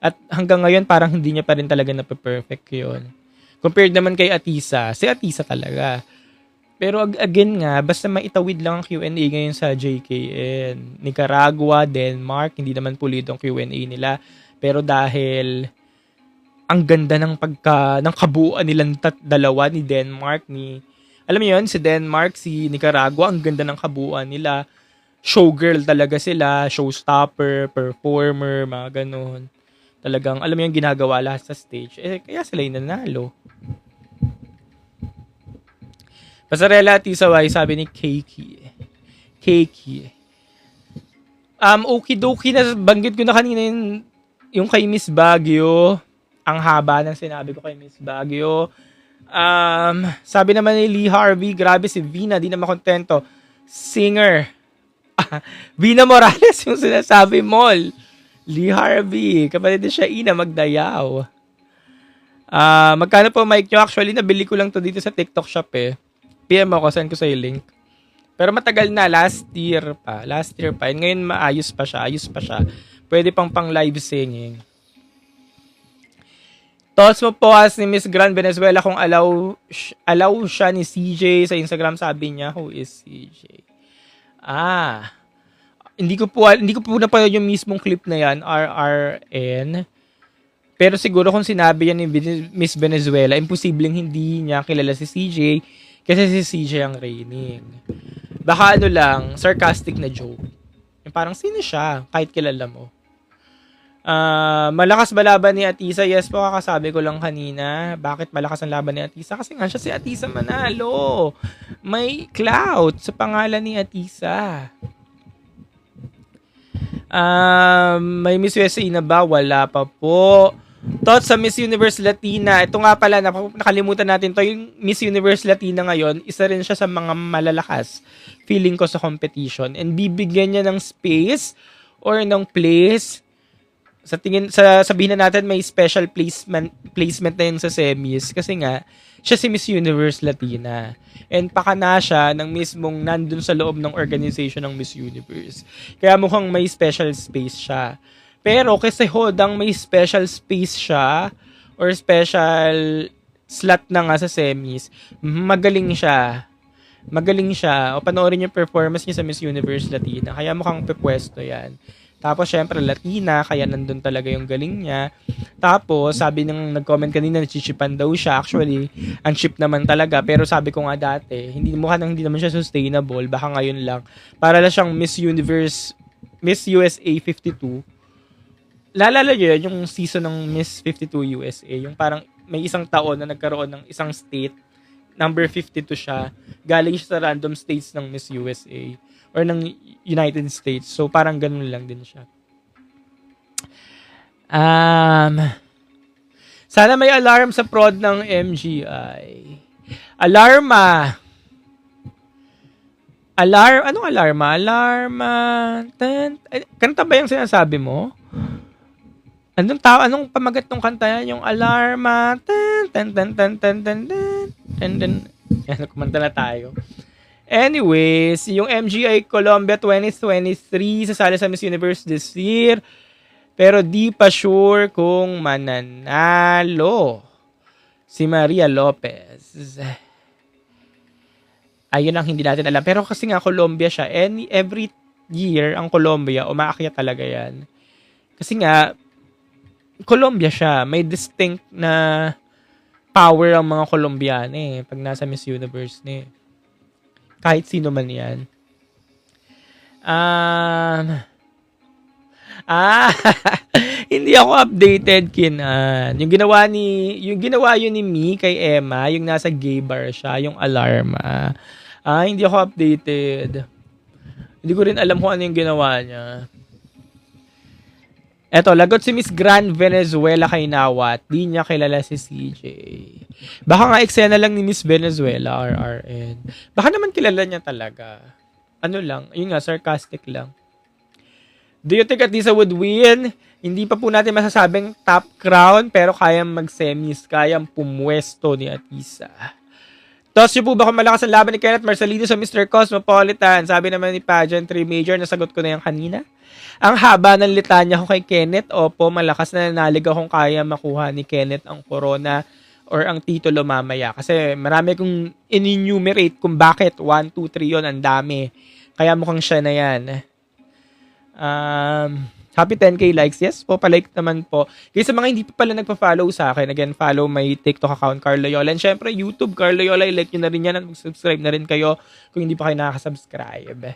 At hanggang ngayon parang hindi niya pa rin talaga na-perfect yun. Compared naman kay Atisa, si Atisa talaga. Pero again nga, basta maitawid lang ang Q&A ngayon sa JKN. Nicaragua, Denmark, hindi naman pulido ang Q&A nila. Pero dahil ang ganda ng kabuuan nilang dalawa ni Denmark, alam mo yun, si Denmark, si Nicaragua, ang ganda ng kabuuan nila. Showgirl talaga sila, showstopper, performer, mga ganun. Talagang, alam mo yung ginagawa lahat sa stage. Kaya sila yung nanalo. Pasarela Tisaway, sabi ni Keiki. Okidoki na banggit ko na kanina yung kay Miss Baguio. Ang haba ng sinabi ko kay Miss Baguio. Sabi naman ni Lee Harvey, grabe si Vina, di na makontento. Singer. Vina Morales yung sinasabi mo. Lee Harvey, kapatid na siya Ina Magdayaw. Magkano po mic nyo? Actually, nabili ko lang to dito sa TikTok shop PM ako, send ko sa link. Pero matagal na, last year pa. And ngayon ayos pa siya. Pwede pang live singing. Thoughts mo po as ni Miss Grand Venezuela kung allow siya ni CJ sa Instagram, sabi niya, who is CJ? Hindi ko po napanood yung mismong clip na yan, RRN. Pero siguro kung sinabi yan ni Miss Venezuela, imposibleng hindi niya kilala si CJ. Kasi si CJ ang reigning. Baka lang, sarcastic na joke. Yung parang sino siya, kahit kilala mo. Malakas ba laban ni Atisa? Yes po, kakasabi ko lang kanina. Bakit malakas ang laban ni Atisa? Kasi nga siya si Atisa manalo. May clout sa pangalan ni Atisa. May Miss USA na ba? Wala pa po. Thoughts sa Miss Universe Latina. Ito nga pala, nakalimutan natin to. Yung Miss Universe Latina ngayon, isa rin siya sa mga malalakas feeling ko sa competition. And bibigyan niya ng space or ng place. Sabihin na natin may special placement na yun sa semis. Kasi nga, siya si Miss Universe Latina. And pakana siya ng mismong nandun sa loob ng organization ng Miss Universe. Kaya mukhang may special space siya. Pero kasi hodang may special space siya or special slot na nga sa semis, magaling siya. O panoorin yung performance niya sa Miss Universe Latina. Kaya mukhang pepwesto yan. Tapos syempre Latina, kaya nandun talaga yung galing niya. Tapos sabi ng nag-comment kanina, nachichipan daw siya. Actually, ang chip naman talaga. Pero sabi ko nga dati, hindi naman siya sustainable. Baka ngayon lang. Para lang siyang Miss USA 52. Lalala nyo yun, yung season ng Miss 52 USA, yung parang may isang taon na nagkaroon ng isang state, number 52 siya, galing siya sa random states ng Miss USA, or ng United States, so parang ganun lang din siya. Um, Sana may alarm sa prod ng MGI. Alarma. Anong alarma? Alarma. Kanta ba yung sinasabi mo? Anong pamagat ng kanta yan? Yung alarma. Yan, kumanta na tayo. Anyways, yung MGI Colombia 2023 sasali sa Miss Universe this year. Pero di pa sure kung mananalo si Maria Lopez. Ayun ang hindi natin alam. Pero kasi nga Colombia siya. Every year, ang Colombia, umaakyat talaga yan. Kasi nga, Colombia siya. May distinct na power ang mga Colombiano pag nasa Miss Universe kahit sino man yan. Hindi ako updated, Kinan. Yung ginawa yun ni Mi kay Emma, yung nasa gay bar siya, yung alarma. Hindi ako updated. Hindi ko rin alam kung ano yung ginawa niya. Eto, lagot si Miss Grand Venezuela kay Nawat. Di niya kilala si CJ. Baka nga eksena lang ni Miss Venezuela, RRN. Baka naman kilala niya talaga. Ano lang, yun nga, sarcastic lang. Do you think Atisa would win? Hindi pa po natin masasabing top crown, pero kayang mag-semis, kayang pumwesto ni Atisa. Toss niyo po ba kung malakas ang laban ni Kenneth Marcelino sa Mr. Cosmopolitan? Sabi naman ni Pageantry Major, nasagot ko na yan kanina. Ang haba ng litanya ko kay Kenneth, opo, malakas na nanalig akong kaya makuha ni Kenneth ang corona or ang titulo mamaya. Kasi marami kong in-enumerate kung bakit 1, 2, 3 yun, ang dami. Kaya mukhang siya na yan. Happy 10k likes. Yes po, palike naman po. Kaya sa mga hindi pa pala nagpa-follow sa akin, again, follow my TikTok account, Carl Loyola. And syempre, YouTube, Carl Loyola. I-like nyo na rin yan at mag-subscribe na rin kayo kung hindi pa kayo nakaka-subscribe.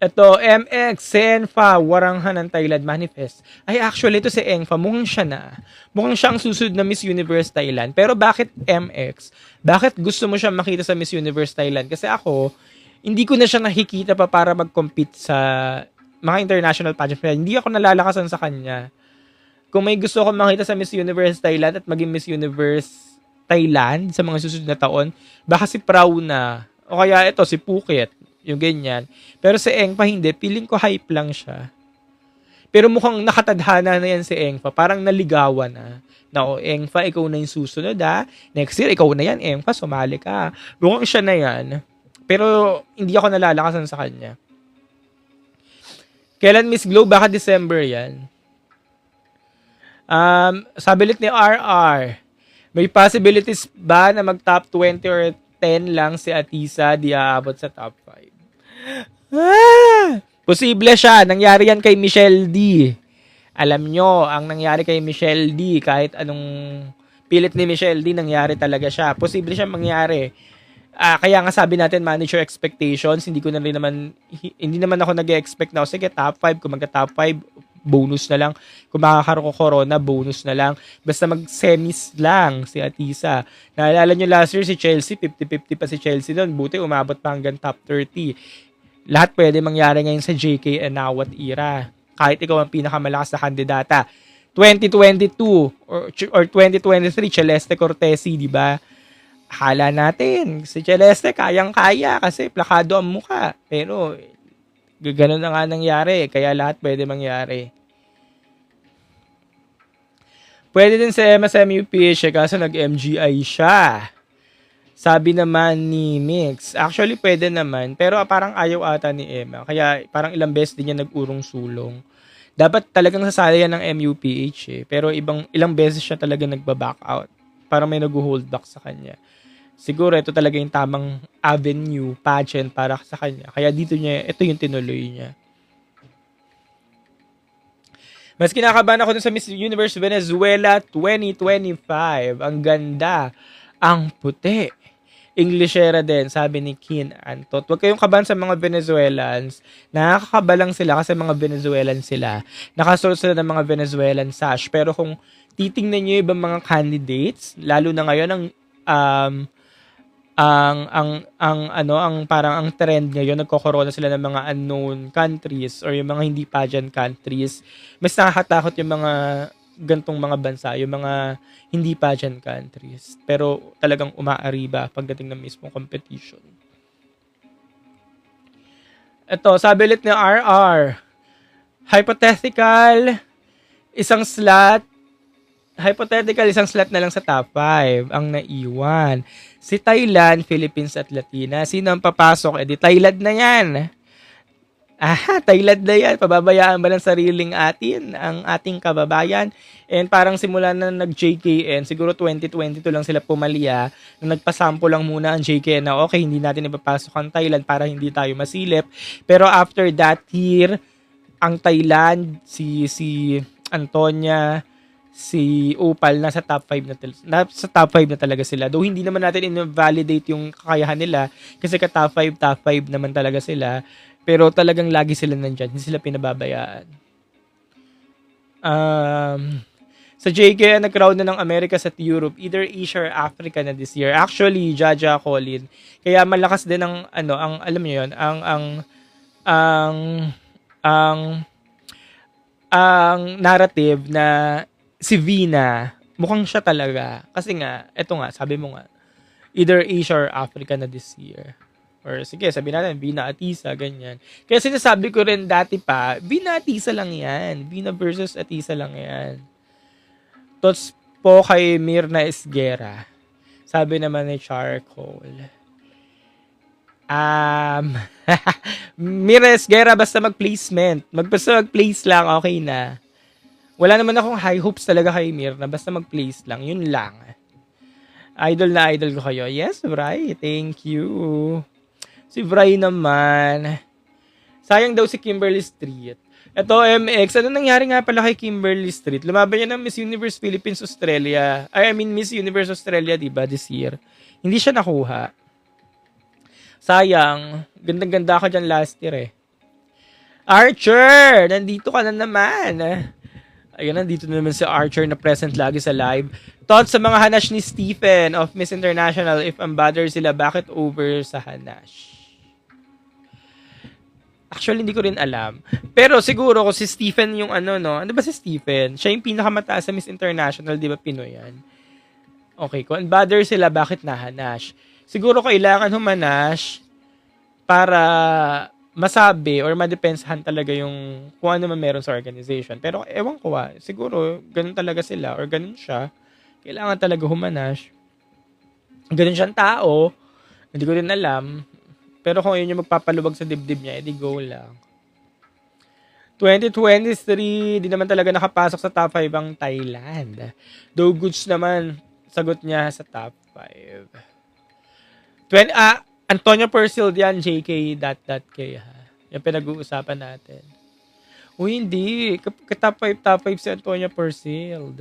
Ito, MX, Senfa, Waranghan ng Thailand Manifest. Ay, actually, ito si Engfa. Mukhang siya na. Mukhang siya ang susunod na Miss Universe Thailand. Pero bakit MX? Bakit gusto mo siya makita sa Miss Universe Thailand? Kasi ako, hindi ko na siya nakikita pa para mag-compete sa mga international pageant. Hindi ako nalalakasan sa kanya. Kung may gusto ko makita sa Miss Universe Thailand at maging Miss Universe Thailand sa mga susunod na taon, baka si Prau na. O kaya ito, si Phuket. Yung ganyan. Pero si Engfa hindi. Feeling ko hype lang siya. Pero mukhang nakatadhana na yan si Engfa. Parang naligawan na. Na Engfa, ikaw na yung susunod Next year, ikaw na yan. Engfa, sumali ka. Mukhang siya na yan. Pero hindi ako nalalakasan sa kanya. Kailan Miss Glow? Baka December yan. Sabi ulit ni RR, may possibilities ba na mag top 20 or 10 lang si Atisa di aabot sa top 5? Posible siya. Nangyari yan kay Michelle D. Alam nyo, ang nangyari kay Michelle D, kahit anong pilit ni Michelle D, nangyari talaga siya. Posible siya mangyari. Kaya nga sabi natin, manage your expectations. Hindi naman ako nag-expect na, sige, top 5. Kung magka-top 5, bonus na lang. Kung makakaroon ko corona, bonus na lang. Basta mag-semis lang si Atisa. Naalala nyo last year si Chelsea, 50-50 pa si Chelsea doon. Buti umabot pa hanggang top 30. Lahat pwede mangyari ngayon sa JK and Nawat era. Kahit ikaw ang pinakamalakas na kandidata. 2022 or 2023, Celeste Cortesi, di ba? Hala natin, si Celeste kayang-kaya kasi plakado ang mukha. Pero, gano'n na nga nangyari. Kaya lahat pwede mangyari. Pwede din sa MSMUPH kaso nag-MGI siya. Sabi naman ni Mix. Actually, pwede naman. Pero parang ayaw ata ni Emma. Kaya parang ilang beses din niya nag-urong sulong. Dapat talagang sasali yan ng MUPH Pero ilang beses siya talaga nagba-back out. Parang may nag-hold back sa kanya. Siguro ito talaga yung tamang avenue, pageant para sa kanya. Kaya ito yung tinuloy niya. Mas kinakabahan ako dun sa Miss Universe Venezuela 2025. Ang ganda. Ang puti. Englishera din, sabi ni Kin Antot. Huwag kayong kabahan sa mga Venezuelans. Nakakakaba lang sila kasi mga Venezuelan sila. Nakasuot sila ng mga Venezuelan sash. Pero kung titingnan nyo yung ibang mga candidates, lalo na ngayon ang ang parang ang trend ngayon, nagko-corona sila ng mga unknown countries or yung mga hindi pageant countries. Mas nakakatakot yung mga gantong mga bansa, yung mga hindi pageant countries. Pero talagang umaariba pagdating ng mismong competition. Ito, sabi ulit ni RR, isang slot na lang sa top 5 ang naiwan. Si Thailand, Philippines at Latina. Sino ang papasok? Di Thailand na yan. Thailand na yan. Pababayaan ba ng sariling atin ang ating kababayan? And parang simula na nag-JKN, siguro 2022 lang sila pumalya, na nagpasample lang muna ang JKN na okay, hindi natin ipapasok ang Thailand para hindi tayo masilip. Pero after that year, ang Thailand, si Antonia, si Opal nasa top 5 na talaga sila. Though hindi naman natin invalidate yung kakayahan nila kasi top 5 naman talaga sila. Pero talagang lagi sila nandyan. Hindi sila pinababayaan. Sa JK, nag-crown na ng America at Europe, either Asia or Africa na this year. Actually, Jaja Colin. Kaya malakas din ang alam niyo yun, ang narrative na si Vina, mukhang siya talaga. Kasi nga, eto nga, sabi mo nga, either Asia or Africa na this year. Or sige, sabi natin, Vina Atisa, ganyan. Kaya sinasabi ko rin dati pa, Vina Atisa lang yan. Vina versus Atisa lang yan. Tots po kay Mirna Esguera. Sabi naman ni Charcoal. Mirna Esguera, basta mag-placement. Basta mag-place lang, okay na. Wala naman akong high hopes talaga kay Mirna. Basta mag-place lang. Yun lang. Idol na idol ko kayo. Yes, Bri. Thank you. Si Bri naman. Sayang daw si Kimberly Street. Ito, MX. Ano nangyari nga pala kay Kimberly Street? Lumaban niya ng Miss Universe Philippines Australia. Miss Universe Australia, diba, this year. Hindi siya nakuha. Sayang. Gandang-ganda ka dyan last year eh. Archer! Nandito ka na naman. Ayun, nandito na naman si Archer na present lagi sa live. Thoughts sa mga hanash ni Stephen of Miss International, if ambadder sila, bakit over sa hanash? Actually, hindi ko rin alam. Pero siguro kung si Stephen yung ano ba si Stephen? Siya yung pinakamataas sa Miss International, di ba Pinoy yan? Okay, kung unbother sila, bakit nahanash? Siguro kailangan humanash para masabi or madepensahan talaga yung kung ano man meron sa organization. Pero ewan ko siguro ganun talaga sila or ganun siya. Kailangan talaga humanash. Ganun siyang tao. Hindi ko rin alam. Pero kung yun yung magpapaluwag sa dibdib niya, edi go lang. 2023, di naman talaga nakapasok sa top 5 ang Thailand. Though goods naman, sagot niya sa top 5. Antonio Persil yan, JK, .k ha. Yung pinag-uusapan natin. Hindi. Top 5 si Antonio Persil.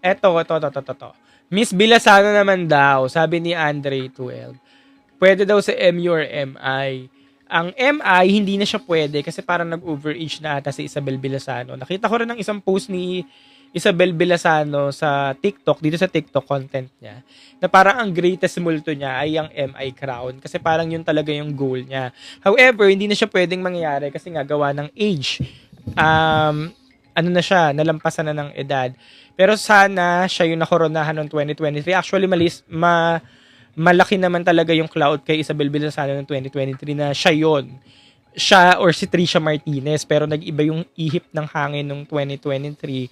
Eto. Miss Bilasano naman daw, sabi ni Andre 12. Pwede daw sa MU or MI. Ang MI, hindi na siya pwede kasi parang nag-overage na ata si Isabel Bilasano. Nakita ko rin ng isang post ni Isabel Bilasano sa TikTok, dito sa TikTok content niya, na parang ang greatest multo niya ay ang MI crown kasi parang yun talaga yung goal niya. However, hindi na siya pwedeng mangyari kasi nga gawa ng age. Nalampasan na ng edad. Pero sana siya yung nakoronahan noong 2023. Actually, malaki naman talaga yung cloud kay Isabel Bilasano noong 2023 na siya yun. Siya or si Trisha Martinez. Pero nag-iba yung ihip ng hangin noong 2023.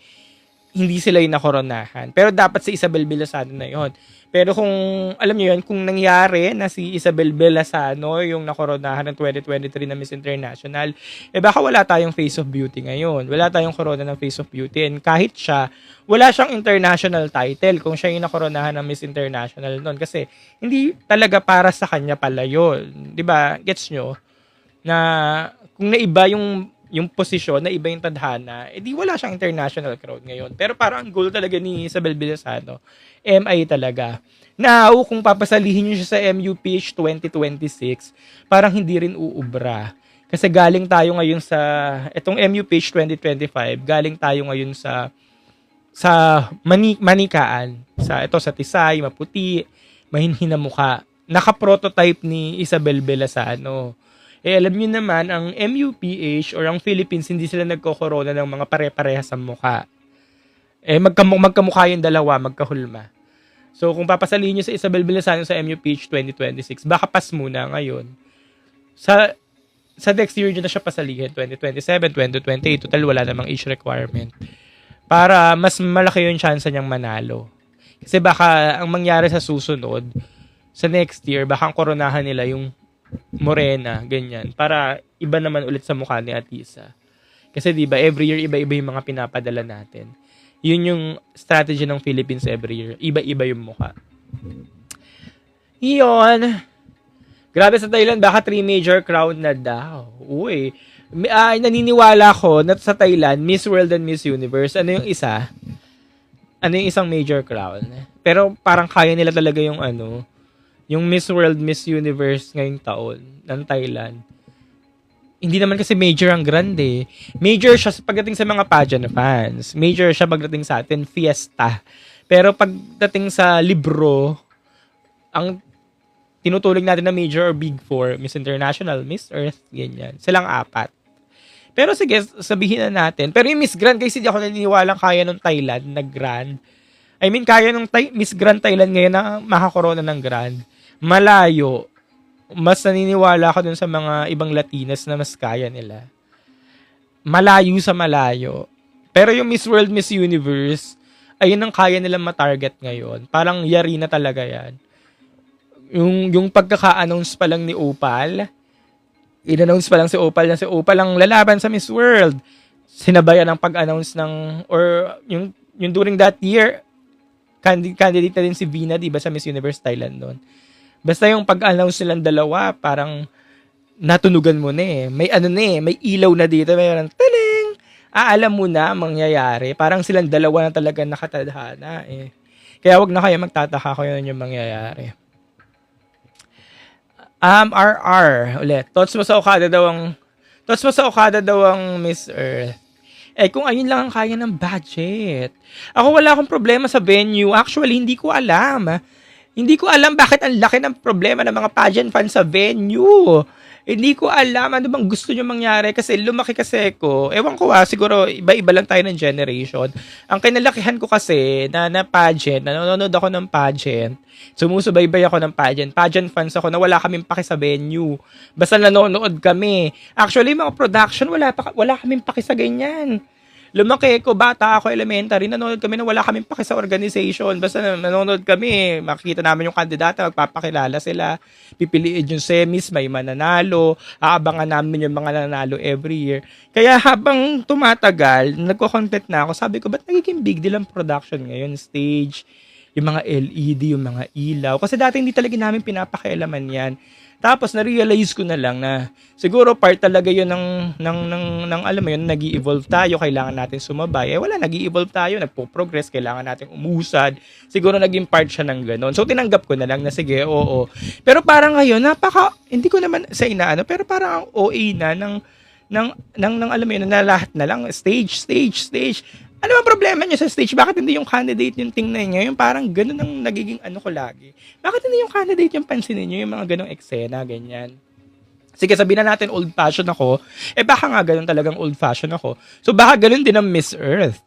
Hindi sila yung nakoronahan. Pero dapat si Isabel Bilasano na yun. Pero kung, alam niyo yun, kung nangyari na si Isabel Bilasano yung nakoronahan ng 2023 na Miss International, baka wala tayong Face of Beauty ngayon. Wala tayong corona ng Face of Beauty. And kahit siya, wala siyang international title kung siya yung nakoronahan ng Miss International noon. Kasi hindi talaga para sa kanya pala yun. Diba? Gets nyo? Na kung naiba yung posisyon, na iba yung tadhana, di wala siyang international crowd ngayon. Pero parang ang goal talaga ni Isabel Bilasano, MI talaga. Now, kung papasalihin niyo siya sa MUPH 2026, parang hindi rin uubra. Kasi galing tayo ngayon sa, itong MUPH 2025, galing tayo ngayon sa manikaan. Sa Tisay, maputi, mahinhin na mukha. Naka-prototype ni Isabel Belasano. Alam niyo naman, ang MUPH or ang Philippines, hindi sila nagko-corona ng mga pare-parehas sa mukha. Magkamukha yung dalawa, magkahulma. So, kung papasalihin niyo sa Isabel Belasano sa MUPH 2026, baka pas muna ngayon. Sa next year nyo na siya pasalihin, 2027, 2028, total wala namang age requirement. Para mas malaki yung chance niyang manalo. Kasi baka ang mangyari sa susunod, sa next year, baka ang koronahan nila yung morena, ganyan. Para iba naman ulit sa mukha ni Atisa. Kasi diba, every year, iba-iba yung mga pinapadala natin. Yun yung strategy ng Philippines every year. Iba-iba yung mukha. Iyon. Grabe sa Thailand, baka 3 major crown na daw. Uy. Naniniwala ko na sa Thailand, Miss World and Miss Universe, ano yung isa? Ano yung isang major crown? Pero parang kaya nila talaga yung yung Miss World, Miss Universe ngayong taon ng Thailand. Hindi naman kasi major ang grande. Major siya pagdating sa mga pageant fans. Major siya pagdating sa atin, fiesta. Pero pagdating sa libro, ang tinutulig natin na major or big four, Miss International, Miss Earth, ganyan. Silang 4. Pero sige, sabihin na natin. Pero yung Miss Grand, kasi hindi ako naniniwalang kaya nung Thailand na Grand. I mean, kaya nung Miss Grand Thailand ngayon na makakorona ng Grand. Malayo. Mas naniniwala ako dun sa mga ibang Latinas na mas kaya nila. Malayo sa malayo. Pero yung Miss World, Miss Universe, ayun ang kaya nilang matarget ngayon. Parang yari na talaga yan. Yung pagkaka-announce pa lang ni Opal, in-announce pa lang si Opal na si Opal ang lalaban sa Miss World. Sinabayan ang pag-announce or yung during that year, candidate na din si Vina, diba, sa Miss Universe Thailand noon. Basta yung pag-announce nilang dalawa, parang natunugan mo na eh. May may ilaw na dito, mayroon taling. Alam mo na mangyayari. Parang silang dalawa na talaga nakatadhana eh. Kaya wag na kayo magtataka kung yun yung mangyayari. RR ulit. Thoughts mo sa Okada daw ang Miss Earth. Kung ayun lang ang kaya ng budget. Ako wala akong problema sa venue. Actually, hindi ko alam. Hindi ko alam bakit ang laki ng problema ng mga pageant fans sa venue. Hindi ko alam ano bang gusto nyo mangyari kasi lumaki kasi ko. Ewan ko siguro iba-iba lang tayo ng generation. Ang kinalakihan ko kasi na pageant, nanonood ako ng pageant, sumusubaybay ako ng pageant fans ako na wala kaming paki sa venue. Basta nanonood kami. Actually, mga production, wala kaming paki sa ganyan. Lumaki ko, bata ako, elementary, nanonood kami na wala kaming paki sa organization. Basta nanonood kami, makikita namin yung kandidata, magpapakilala sila, pipiliin yung semis, may mananalo, aabangan namin yung mga nanalo every year. Kaya habang tumatagal, nagko-content na ako, sabi ko, ba't nagiging big deal ang production ngayon? Stage, yung mga LED, yung mga ilaw. Kasi dati hindi talaga namin pinapakialaman yan. Tapos na-realize ko na lang na siguro part talaga 'yun ng alam mo 'yun, nag-i-evolve tayo, kailangan natin sumabay. Wala, nag-i-evolve tayo, nagpo-progress, kailangan natin umusad. Siguro naging part siya ng gano'n. So tinanggap ko na lang na sige, oo. Pero parang ngayon, hindi ko naman sa inaano, pero parang ang OA na ng alam mo 'yun, na lahat na lang stage. Ano ang problema niyo sa stage? Bakit hindi yung candidate yung tingnan niyo? Yung parang gano'n ang nagiging ko lagi. Bakit hindi yung candidate yung pansinin niyo? Yung mga gano'ng eksena, ganyan. Sige, sabihin na natin old-fashioned ako. Baka nga gano'n talagang old-fashioned ako. So, baka gano'n din ang Miss Earth.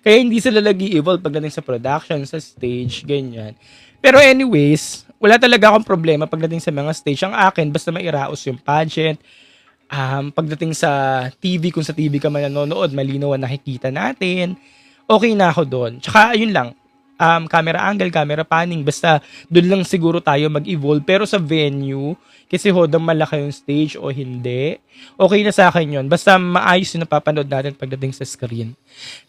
Kaya hindi sila nag-i-evolve pagdating sa production, sa stage, ganyan. Pero anyways, wala talaga akong problema pagdating sa mga stage. Ang akin, basta mairaos yung pageant, pagdating sa TV, kung sa TV ka man nanonood, malinaw ang nakikita natin, okay na ako doon. Tsaka, ayun lang, camera angle, camera panning, basta doon lang siguro tayo mag-evolve. Pero sa venue, kasi hodang malaki yung stage o hindi, okay na sa akin yun. Basta maayos yung napapanood natin pagdating sa screen.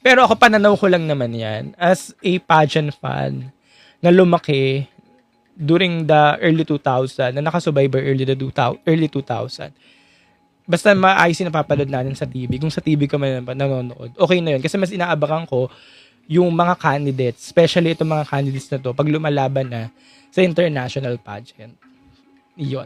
Pero ako, pananaw ko lang naman yan, as a pageant fan, na lumaki during the early 2000, na nakasubaybay early 2000, basta maayos yung napapanood natin sa TV. Kung sa TV ka man nanonood, okay na yun. Kasi mas inaabakan ko yung mga candidates, especially itong mga candidates na to, pag lumalaban na sa international pageant. Iyon.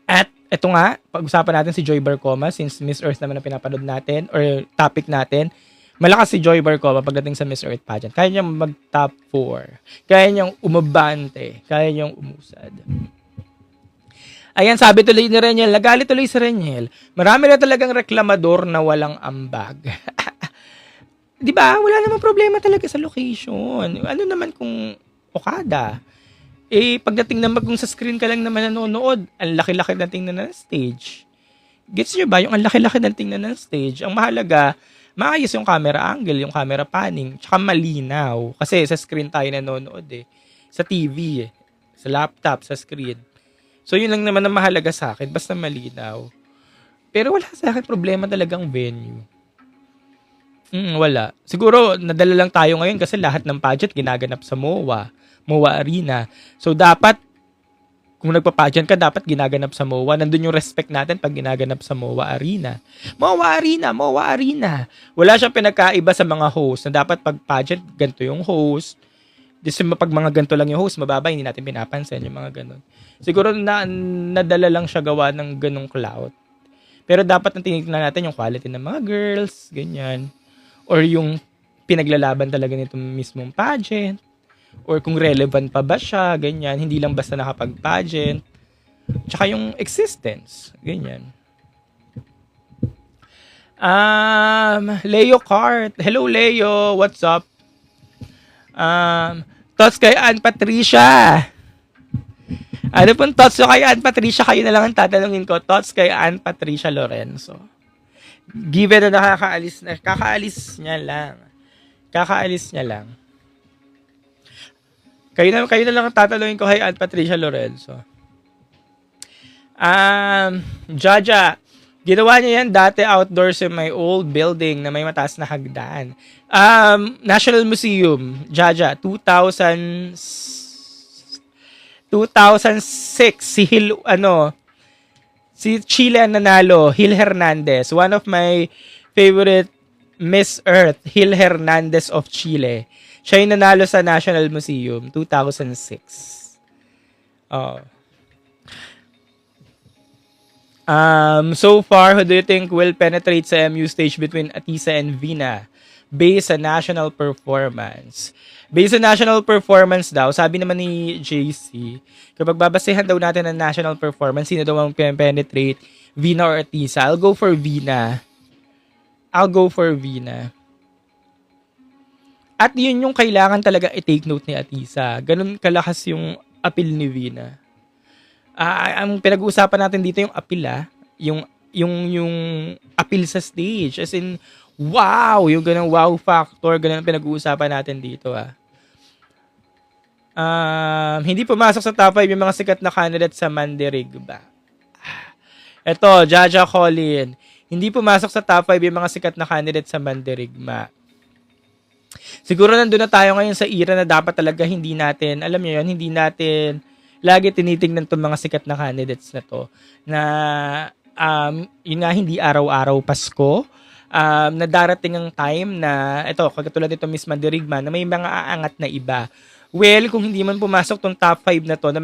At ito nga, pag-usapan natin si Joy Barcoma, since Miss Earth naman ang pinapanood natin, or topic natin, Malakas si Joy Barcoma pagdating sa Miss Earth pageant. Kaya niyang mag-top 4. Kaya niyang umabante. Kaya niyang umusad. Ayan, sabi tuloy ni Reniel, nagalit tuloy si Reniel. Marami na talagang reklamador na walang ambag. Di ba? Wala namang problema talaga sa location. Ano naman kung Okada? Pagdating naman kung sa screen ka lang naman nanonood, ang laki-laki ng tingnan ng stage. Gets nyo ba? Yung ang laki-laki ng tingnan ng stage, ang mahalaga, maayos yung camera angle, yung camera panning, tsaka malinaw. Kasi sa screen tayo nanonood Sa TV Sa laptop, sa screen. So yun lang naman ang mahalaga sa akin, basta malinaw. Pero wala sa akin problema talagang venue. Wala. Siguro, nadala lang tayo ngayon kasi lahat ng pageant ginaganap sa MOA Arena. So, dapat, kung nagpa-pageant ka, dapat ginaganap sa MOA. Nandun yung respect natin pag ginaganap sa MOA Arena. MOA Arena. Wala siyang pinagkaiba sa mga host na dapat pag pageant, ganito yung host. Pag mga ganito lang yung host, mababa, hindi natin pinapansin yung mga ganun. Siguro nadala lang siya gawa ng ganung clout. Pero dapat ang tinitingnan natin yung quality ng mga girls, ganyan. Or yung pinaglalaban talaga nitong mismong pageant. Or kung relevant pa ba siya, ganyan. Hindi lang basta nakapag-pageant. Tsaka yung existence, ganyan. Leo Cart. Hello, Leo. What's up? Thoughts kay Ann Patricia. Ano pong thoughts kay Ann Patricia? Kayo na lang ang tatanungin ko. Thoughts kay Ann Patricia Lorenzo. Given na kakaalis niya lang. Kayo na lang ang tatanungin ko kay Ann Patricia Lorenzo. Jaja, ginawa niya yan dati outdoors in my old building na may mataas na hagdan. National Museum, Jaja, 2006 si Chile ang nanalo, Hil Hernandez, one of my favorite Miss Earth, Hil Hernandez of Chile. Siya yung nanalo sa National Museum 2006. So far, who do you think will penetrate sa MU stage between Atisa and Vina? Based sa national performance. Based sa national performance daw, sabi naman ni JC, kapag babasehan daw natin ang national performance, sino daw ang penetrate, Vina or Atisa? I'll go for Vina. At yun yung kailangan talaga i-take note ni Atisa. Ganun kalakas yung appeal ni Vina. Ang pinag-uusapan natin dito yung appeal yung appeal sa stage. As in, wow! Yung ganang wow factor, ganun ang pinag-uusapan natin dito hindi pumasok sa top 5 yung mga sikat na candidate sa Mandirigma. Eto, Jaja Colin. Hindi pumasok sa top 5 yung mga sikat na candidate sa Mandirigma. Siguro nandun na tayo ngayon sa era na dapat talaga hindi natin, alam niyo yun, hindi natin lagi tinitingnan itong mga sikat na candidates na to. Na, yun nga, hindi araw-araw Pasko. Na darating ang time na, ito, katulad nito Miss Mandirigma, na may mga aangat na iba. Well, kung hindi man pumasok tong top 5 na to, yung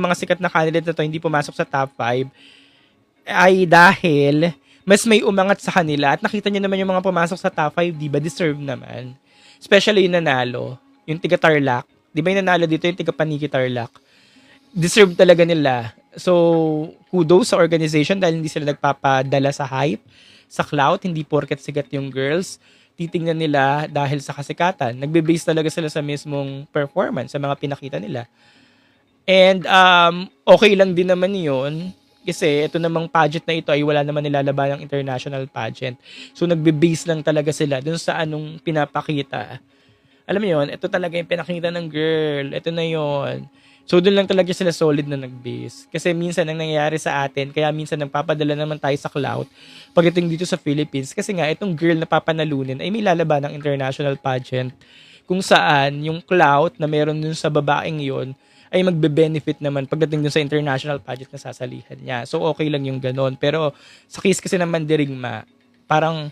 mga sikat na candidate na to, hindi pumasok sa top 5, ay dahil mas may umangat sa kanila. At nakita nyo naman yung mga pumasok sa top 5, di ba? Deserve naman. Especially yung nanalo, yung tiga Tarlac. Di ba yung nanalo dito, yung tiga Paniki Tarlac? Deserve talaga nila. So, kudos sa organization dahil hindi sila nagpapadala sa hype, sa clout, hindi porket sikat yung girls. Titingnan nila dahil sa kasikatan. Nagbe-base talaga sila sa mismong performance, sa mga pinakita nila. And okay lang din naman yun kasi ito namang pageant na ito ay wala naman nilalaban ng international pageant. So nagbe-base lang talaga sila dun sa anong pinapakita. Alam mo yun, ito talaga yung pinakita ng girl. Ito na yun. So dun lang talaga sila solid na nag-base. Kasi minsan ang nangyayari sa atin, kaya minsan nagpapadala naman tayo sa clout pagdating dito sa Philippines. Kasi nga, itong girl na papanalunin ay may lalaban ng international pageant kung saan yung clout na meron dun sa babaeng yon ay magbe-benefit naman pagdating dun sa international pageant na sasalihan niya. So okay lang yung ganon. Pero sa case kasi ng Mandirigma, parang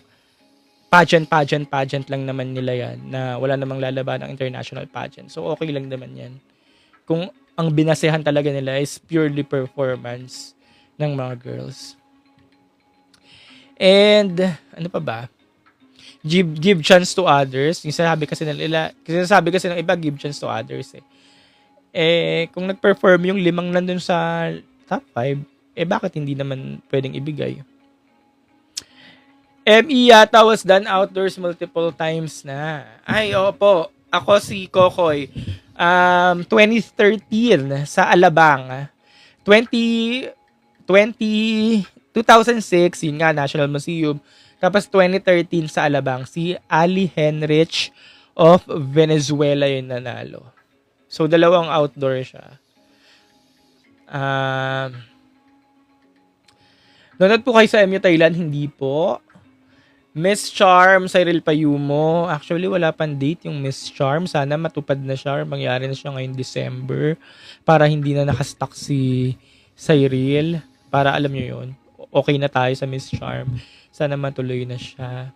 pageant lang naman nila yan na wala namang lalaban ng international pageant. So okay lang naman yan. Kung ang binasehan talaga nila is purely performance ng mga girls. And, ano pa ba? give chance to others. Yung sinasabi kasi ng iba, give chance to others eh. Kung nag-perform yung 5 nandun sa top 5, bakit hindi naman pwedeng ibigay? ME yata was done outdoors multiple times na. Ay, opo. Ako si Kokoy. 2013 sa Alabang. 2006, yun nga, National Museum. Tapos 2013 sa Alabang, si Ali Henrich of Venezuela yung nanalo. So, 2 outdoor siya. Nanood po kayo sa MU Thailand? Hindi po. Miss Charm, Cyril Payumo. Actually, wala pang date yung Miss Charm. Sana matupad na siya or mangyari na siya ngayong December para hindi na nakastock si Cyril. Para alam nyo yun. Okay na tayo sa Miss Charm. Sana matuloy na siya.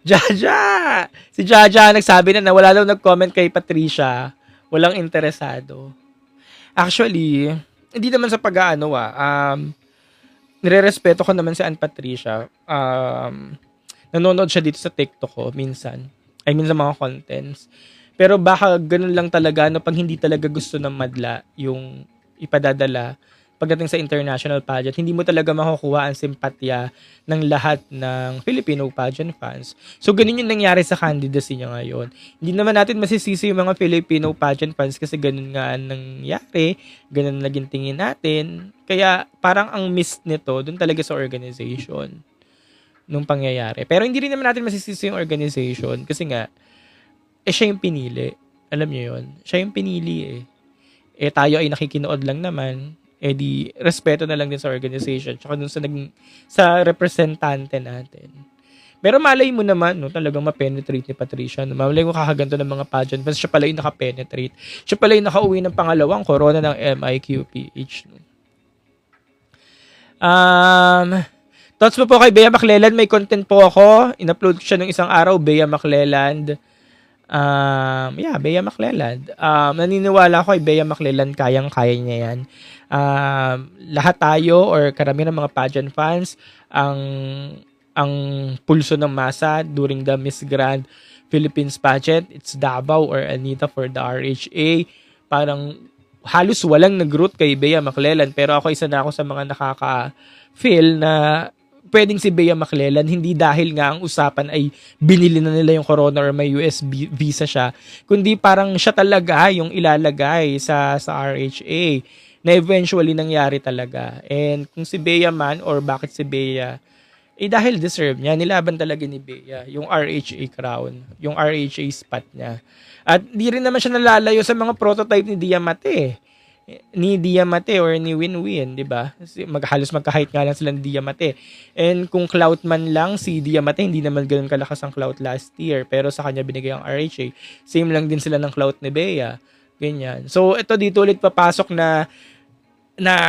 Jaja! Si Jaja nagsabi na wala daw nag-comment kay Patricia. Walang interesado. Actually, hindi naman sa pag-aano nire-respeto ko naman si Ann Patricia. Nanonood siya dito sa TikTok ko minsan. I mean sa mga contents. Pero baka ganun lang talaga pag hindi talaga gusto ng madla yung ipadadala pagdating sa international pageant, hindi mo talaga makukuha ang simpatya ng lahat ng Filipino pageant fans. So, ganun yung nangyari sa candidacy niya ngayon. Hindi naman natin masisisi yung mga Filipino pageant fans kasi ganun nga nangyari, ganun naging tingin natin. Kaya, parang ang miss nito, dun talaga sa organization nung pangyayari. Pero hindi rin naman natin masisisi yung organization kasi nga, siya yung pinili. Alam niyo yun? Siya yung pinili tayo ay nakikinood lang naman. Di respeto na lang din sa organization tsaka dun sa representante natin. Pero malay mo naman, talagang ma-penetrate ni Patricia. Malay mo kakaganto ng mga pageant fans, siya pala yung naka-penetrate. Siya pala yung nakauwi ng pangalawang corona ng MIQPH. Thoughts mo po kay Bea Macleland? May content po ako. In-upload ko siya ng isang araw, Bea Macleland. Bea Macleland. Naniniwala ako kay Bea Macleland, kayang-kaya niya yan. Lahat tayo or karamihan ng mga pageant fans ang pulso ng masa during the Miss Grand Philippines pageant, it's Davao or Anita for the RHA. Parang halos walang nag-root kay Bea Macleland, pero ako isa na ako sa mga nakaka-feel na pwedeng si Bea Macleland, hindi dahil nga ang usapan ay binili na nila yung corona or may US visa siya, kundi parang siya talaga yung ilalagay sa RHA na eventually nangyari talaga. And kung si Bea man or bakit si Bea, dahil deserve niya, nilaban talaga ni Bea yung RHA crown, yung RHA spot niya. At di rin naman siya nalalayo sa mga prototype ni Diamante or ni Winwin, di ba? Halos magka-height nga lang sila ni Diamante. And kung clout man lang si Diamante, hindi naman ganoon kalakas ang clout last year, pero sa kanya binigay ang RHA. Same lang din sila ng clout ni Bea. Ganyan. So, ito dito ulit papasok na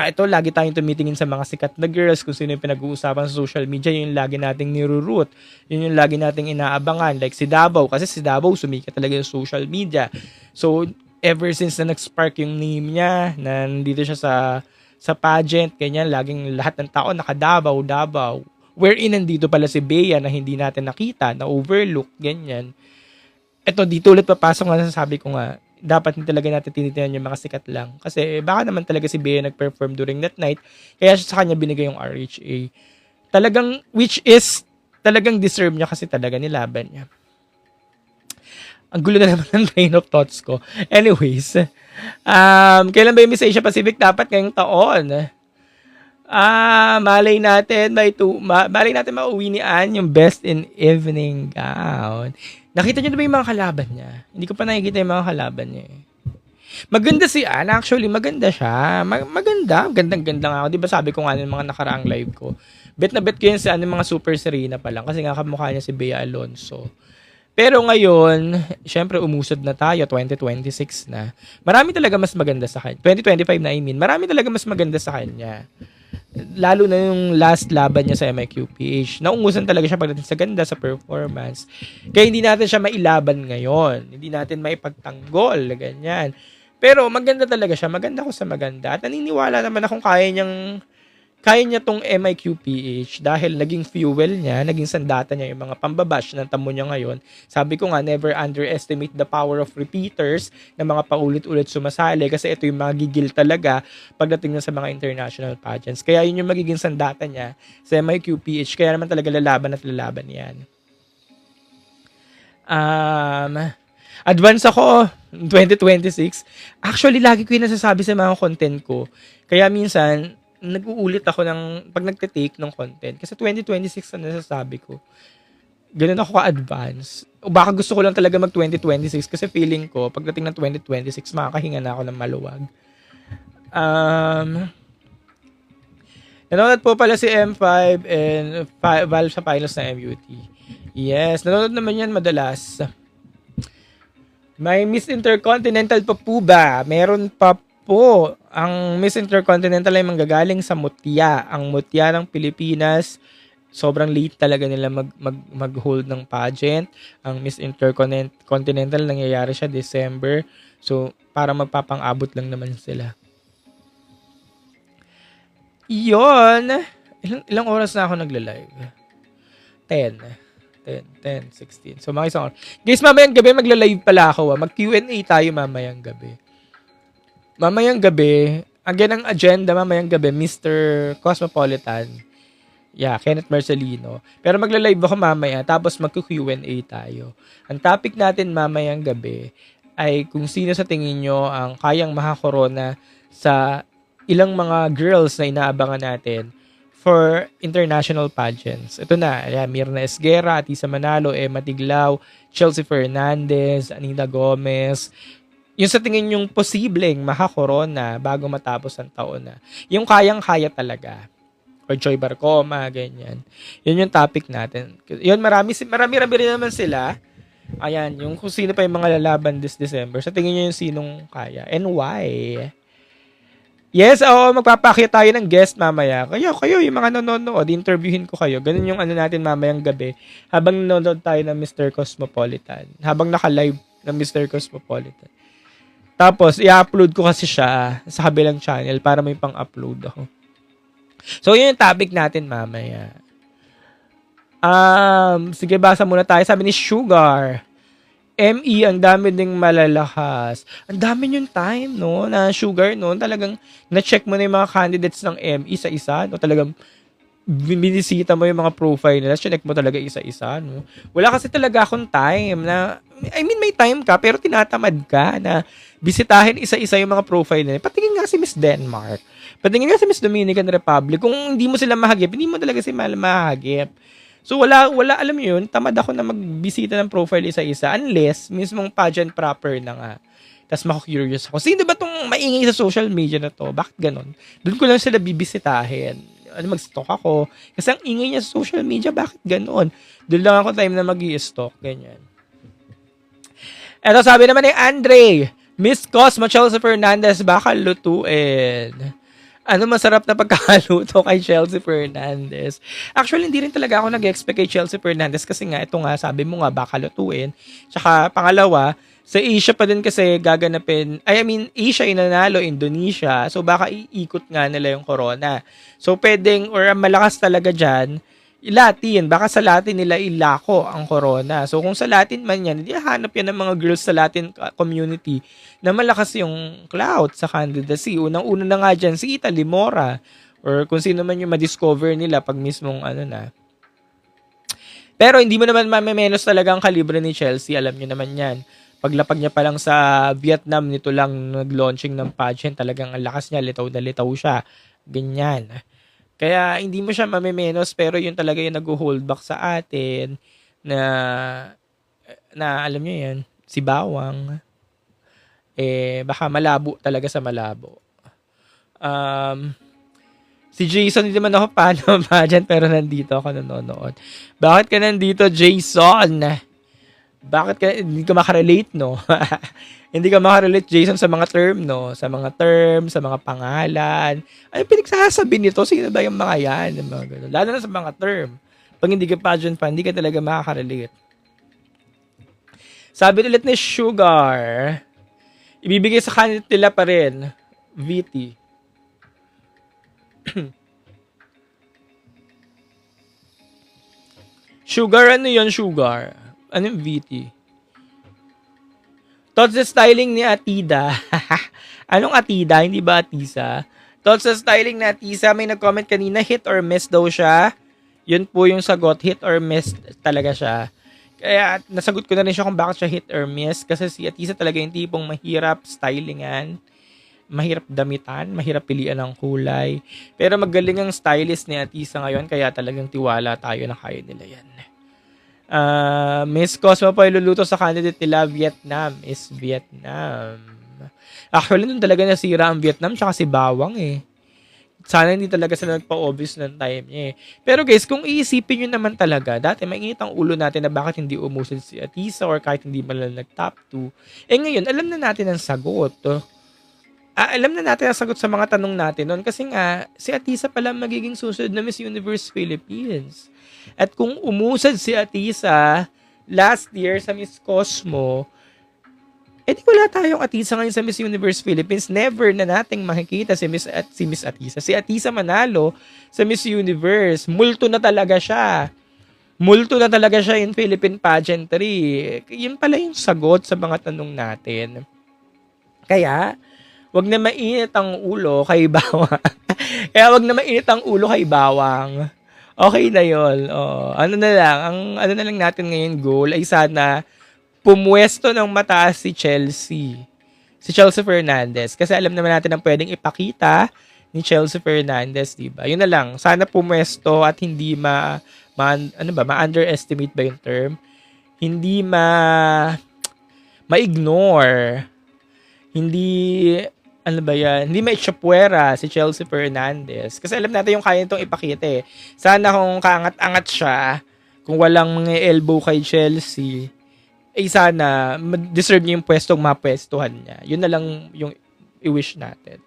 ito, lagi tayong tumitingin sa mga sikat na girls, kung sino yung pinag-uusapan sa social media, yun yung lagi nating niruroot. Yun yung lagi nating inaabangan. Like si Davao, kasi si Davao sumikat talaga yung social media. So, ever since na nag-spark yung name niya, na nandito siya sa pageant, ganyan, laging lahat ng tao naka-Davao. Wherein nandito pala si Bea na hindi natin nakita, na overlook, ganyan. Ito, dito ulit papasok na sabi ko nga, dapat talaga natin tinitingnan yung mga sikat lang. Kasi baka naman talaga si Bea nag-perform during that night, kaya sa kanya binigay yung RHA. Talagang, which is, talagang deserve niya kasi talaga nilaban niya. Ang gulo na naman ng train of thoughts ko. Anyways, kailan ba yung Miss Asia Pacific? Dapat ngayong taon. Malay natin mauwi ni Ann yung best in evening gown. Nakita niyo na ba yung mga kalaban niya? Hindi ko pa nakikita yung mga kalaban niya. Maganda si Ann. Actually, maganda siya. Maganda. Gandang-ganda nga ako. Di ba sabi ko nga ng mga nakaraang live ko. Bet na bet ko yun sa mga Super Serena pa lang. Kasi nga kamukha niya si Bea Alonso. Pero ngayon, syempre umusad na tayo. 2026 na. Marami talaga mas maganda sa kanya. 2025 na, I mean. Marami talaga mas maganda sa kanya. Lalo na yung last laban niya sa MIQPH. Naungusan talaga siya pagdating sa ganda, sa performance. Kaya hindi natin siya mailaban ngayon. Hindi natin maipagtanggol, ganyan. Pero maganda talaga siya. Maganda ko sa maganda. At naniniwala naman akong kaya kaya niya tong MIQPH dahil naging fuel niya, naging sandata niya yung mga pambabash ng tamo niya ngayon. Sabi ko nga, never underestimate the power of repeaters na mga paulit-ulit sumasali kasi ito yung magigil talaga pagdating na sa mga international pageants. Kaya yun yung magiging sandata niya sa MIQPH. Kaya naman talaga lalaban at lalaban yan. Advance ako 2026. Actually, lagi ko yung nasasabi sa mga content ko. Kaya minsan, nag-uulit ako pag nagte-take ng content. Kasi 2026 ang nasasabi ko. Ganun ako ka-advance. O baka gusto ko lang talaga mag-2026 kasi feeling ko, pagdating ng 2026, makakahinga na ako ng maluwag. Nanonood po pala si M5 and Val sa finals ng MUT. Yes, nanonood naman yan madalas. May Miss Intercontinental pa po ba? Meron pa po. Ang Miss Intercontinental ay manggagaling sa mutya. Ang mutya ng Pilipinas, sobrang late talaga nila mag-hold ng pageant. Ang Miss Intercontinental nangyayari siya December. So, para magpapang-abot lang naman sila. Iyon. Ilang oras na ako nagla-live? 10, 16. So, mga isang oras. Guys, mamayang gabi magla-live pala ako. Mag-Q&A tayo mamayang gabi. Mamayang gabi, again ang agenda mamayang gabi, Mr. Cosmopolitan. Yeah, Kenneth Marcelino. Pero magla-live ako mamaya, tapos mag-Q&A tayo. Ang topic natin mamayang gabi ay kung sino sa tingin nyo ang kayang makakorona sa ilang mga girls na inaabangan natin for international pageants. Ito na, Mirna Esguerra, Atisa Manalo, Emma Tiglao, Chelsea Fernandez, Anita Gomez. Yung sa tingin yung posibleng makakorona bago matapos ang taon na. Yung kayang-kaya talaga. Or Joy Barcoma, ganyan. Yun yung topic natin. Yun, marami rin naman sila. Ayan, yung kung sino pa yung mga lalaban this December. Sa tingin nyo yung sinong kaya. And why? Yes, oo, magpapakita tayo ng guest mamaya. Kayo, yung mga nanonood, interviewin ko kayo. Ganun yung ano natin mamayang gabi. Habang nanonood tayo ng Mr. Cosmopolitan. Habang naka-live ng Mr. Cosmopolitan. Tapos, i-upload ko kasi siya sa kabilang channel para may pang-upload ako. So, yun yung topic natin mamaya. Sige, basa muna tayo. Sabi ni Sugar, ME, ang dami ding malalakas. Ang dami yung time, no? Na Sugar, no? Talagang na-check mo na yung mga candidates ng ME sa isa, no? Talagang binisita mo yung mga profile nila, check mo talaga isa-isa, no? Wala kasi talaga akong time na, may time ka, pero tinatamad ka na bisitahin isa-isa yung mga profile nila. Patingin nga si Miss Denmark. Patingin nga si Miss Dominican Republic. Kung hindi mo sila mahagip, hindi mo talaga sila mahagip. So, wala, alam mo yun, tamad ako na magbisita ng profile isa-isa unless mismong pageant proper na nga. Tapos mako-curious ako. Sino ba tong maingay sa social media na to? Bakit ganon? Doon ko lang sila bibisitahin. Mag-stalk ako. Kasi ang ingay niya sa social media, bakit ganon? Doon lang ako time na mag-i-stalk. Ganyan. Eto, sabi naman ni Andre, Miss Cosmo Chelsea Fernandez, baka lutuin. Ano masarap na pagkakaluto kay Chelsea Fernandez? Actually, hindi rin talaga ako nag-expect kay Chelsea Fernandez kasi nga, ito nga, sabi mo nga, baka lutuin. Tsaka, pangalawa, sa Asia pa din kasi gaganapin, Asia inanalo, Indonesia, so baka iikot nga nila yung corona. So, pwedeng, or malakas talaga dyan, Latin, baka sa Latin nila ilako ang corona. So, kung sa Latin man yan, hindi hanap yan ng mga girls sa Latin community na malakas yung clout sa candidacy. Unang-una na nga dyan, si Ita Limora, or kung sino man yung ma-discover nila pag mismong na. Pero hindi mo naman mamenos talaga ang kalibre ni Chelsea, alam nyo naman yan. Paglapag niya pa lang sa Vietnam, nito lang nag-launching ng pageant, talagang ang lakas niya, litaw na litaw siya. Ganyan. Kaya hindi mo siya mamenos, pero yun talaga yung nag-hold back sa atin na alam nyo yan, si Bawang, baka malabo talaga sa malabo. Si Jason, hindi naman ako paano pageant, pero nandito ako nanonood. Bakit ka nandito, Jason? Bakit ka, hindi ka makarelate, no? Hindi ka makarelate, Jason, sa mga term, no? Sa mga term, sa mga pangalan. Ano pinagsasabi nito? Sino ba yung mga yan? Mga ganun. Lalo na sa mga term. Pag hindi ka pageant fan, hindi ka talaga makakarelate. Sabi ulit ni Sugar, ibibigay sa kanila pa rin, VT. Sugar, ano yun, sugar? Anong VT? Thoughts sa styling ni Atida. Anong Atida? Hindi ba Atisa? Thoughts sa styling ni Atisa. May nag-comment kanina, hit or miss daw siya. Yun po yung sagot, hit or miss talaga siya. Kaya nasagot ko na rin siya kung bakit siya hit or miss. Kasi si Atisa talaga yung tipong mahirap stylingan, mahirap damitan, mahirap pilian ng kulay. Pero magaling ang stylist ni Atisa ngayon, kaya talagang tiwala tayo na kaya nila yan. Miss Cosmo po iluluto sa candidate nila, Vietnam is Vietnam. Actually, nun talaga nasira ang Vietnam tsaka si Bawang eh. Sana hindi talaga sila nagpa-obvious ng time niya eh. Pero guys, kung iisipin nyo naman talaga, dati mainit ang ulo natin na bakit hindi umusad si Atisa or kahit hindi man lang nag-top 2. Eh ngayon, alam na natin ang sagot. Alam na natin ang sagot sa mga tanong natin noon kasi nga, si Atisa pala magiging susunod na Miss Universe Philippines. At kung umusad si Atisa last year sa Miss Cosmo, di wala tayong Atisa ngayon sa Miss Universe Philippines. Never na nating makikita si Miss Atisa. Si Atisa manalo sa Miss Universe. Multo na talaga siya. Multo na talaga siya in Philippine pageantry. Yun pala yung sagot sa mga tanong natin. Kaya, wag na mainit ang ulo kay Bawang. Kaya wag na mainit ang ulo kay Bawang. Okay na yun. Ano na lang natin ngayon goal ay sana pumwesto ng mataas si Chelsea. Si Chelsea Fernandez. Kasi alam naman natin ang pwedeng ipakita ni Chelsea Fernandez, diba? Yun na lang. Sana pumwesto at hindi ma-underestimate ba yung term? Hindi ma-ignore. Hindi hindi ma-itchapuera si Chelsea Fernandez. Kasi alam natin yung kaya nitong ipakita eh. Sana kung kaangat-angat siya, kung walang mga elbow kay Chelsea, sana deserve niya yung pwestong mapwestuhan niya. Yun na lang yung i-wish natin.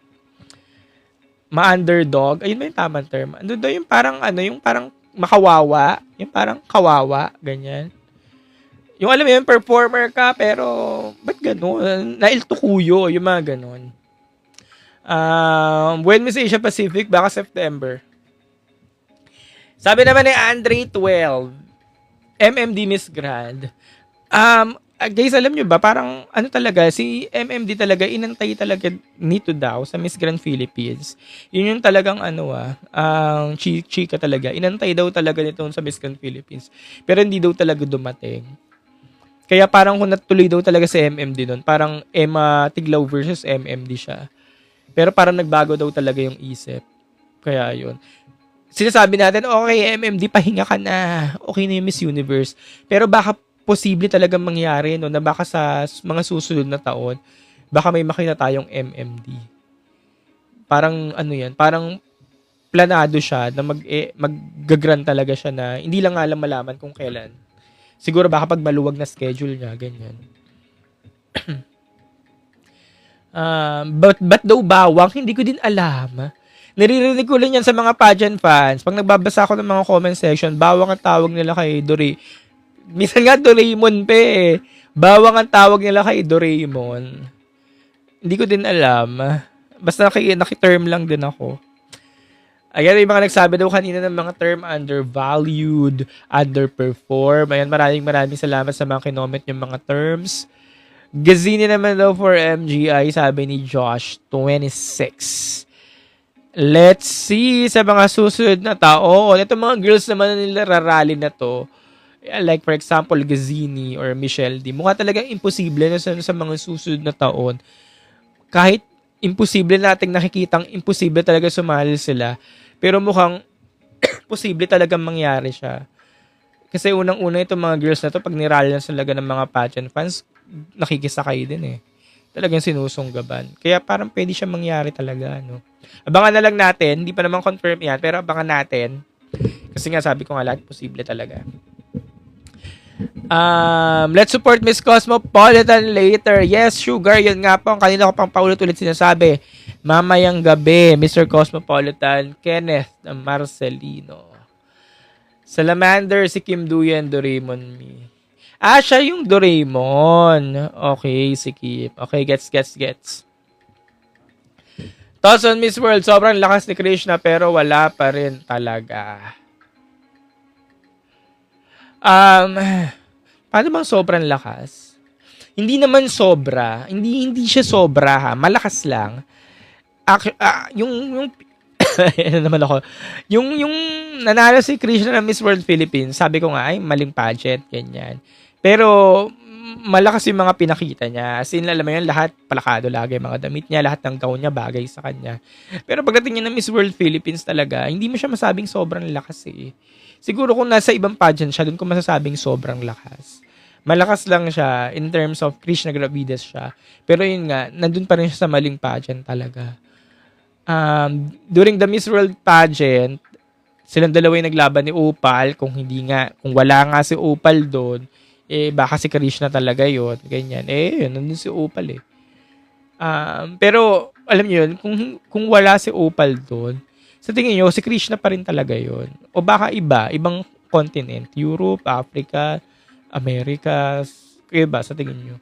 Ma-underdog. Ayun ba yung tamang term? Ano daw yung parang yung parang makawawa. Yung parang kawawa. Ganyan. Yung alam mo yung performer ka, pero ba't ganun? Nailtukuyo. Yung mga ganun. When Miss Asia Pacific, baka September. Sabi naman ni Andre 12, MMD Miss Grand. Guys, alam nyo ba, parang talaga, si MMD talaga, inantay talaga nito daw sa Miss Grand Philippines. Yun yung talagang chika talaga. Inantay daw talaga nito sa Miss Grand Philippines. Pero hindi daw talaga dumating. Kaya parang kung natuloy daw talaga si MMD nun, parang Emma Tiglaw versus MMD siya. Pero parang nagbago daw talaga yung isip. Kaya yun. Sinasabi natin, okay, MMD, pahinga ka na. Okay na yung Miss Universe. Pero baka posible talagang mangyari, no, na baka sa mga susunod na taon, baka may makita tayong MMD. Parang, parang planado siya na mag-grant talaga siya na hindi lang alam malaman kung kailan. Siguro baka pag maluwag na schedule niya, ganyan. But daw Bawang? Hindi ko din alam. Naririnig ko lang yan sa mga pageant fans. Pag nagbabasa ako ng mga comment section, Bawang ang tawag nila kay Minsan nga Doraemon pa eh. Bawang ang tawag nila kay Doraemon. Hindi ko din alam. Basta nakiterm lang din ako. Ayan, may mga nagsabi daw kanina ng mga term undervalued, underperform. Ayan, maraming salamat sa mga kinoment yung mga terms. Gazini naman daw for MGI, sabi ni Josh, 26. Let's see sa mga susunod na tao. Ito mga girls naman na nila rarally na to. Like for example, Gazini or Michelle D. Mukha talagang imposible na sa mga susunod na taon. Kahit imposible nating nakikitang imposible talaga sumali sila. Pero mukhang posible talagang mangyari siya. Kasi unang-una itong mga girls na to, pag nirally na talaga ng mga pageant fans, nakikisakay din eh. Talagang sinusunggaban. Kaya parang pwede siya mangyari talaga, no? Abangan na lang natin. Hindi pa naman confirm yan, pero abangan natin. Kasi nga sabi ko nga lahat posible talaga. Let's support Miss Cosmopolitan later. Yes, Sugar. Yun nga po. Kanina ko pang paulit-ulit sinasabi. Mamayang gabi, Mr. Cosmopolitan, Kenneth Marcelino. Salamander, si Kim Duyan, Doraemon Me. Siya yung Doraemon. Okay, si Kim. Okay, gets. Thoughts on Miss World. Sobrang lakas ni Krishna pero wala pa rin talaga. Um, paano bang sobrang lakas? Hindi naman sobra. Hindi siya sobra ha. Malakas lang. Yung ano naman ako. Yung nanalo si Krishna ng Miss World Philippines, sabi ko nga, ay, maling pageant, ganyan. Pero, malakas yung mga pinakita niya. As in, alam mo yun, lahat palakado lagi, mga damit niya, lahat ng gown niya, bagay sa kanya. Pero pagdating niya ng Miss World Philippines talaga, hindi mo siya masabing sobrang lakas eh. Siguro kung nasa ibang pageant siya, dun ko masasabing sobrang lakas. Malakas lang siya in terms of Krishna Gravides siya. Pero yun nga, nandun pa rin siya sa maling pageant talaga. During the Miss World pageant, silang dalawa yung naglaban ni Opal. Kung wala nga si Opal doon, baka si Krishna talaga yun. Ganyan. Yun, nandun si Opal eh. Pero, alam niyo yun, kung wala si Opal doon, sa tingin niyo, si Krishna pa rin talaga yun. O baka ibang continent, Europe, Africa, America, iba sa tingin niyo.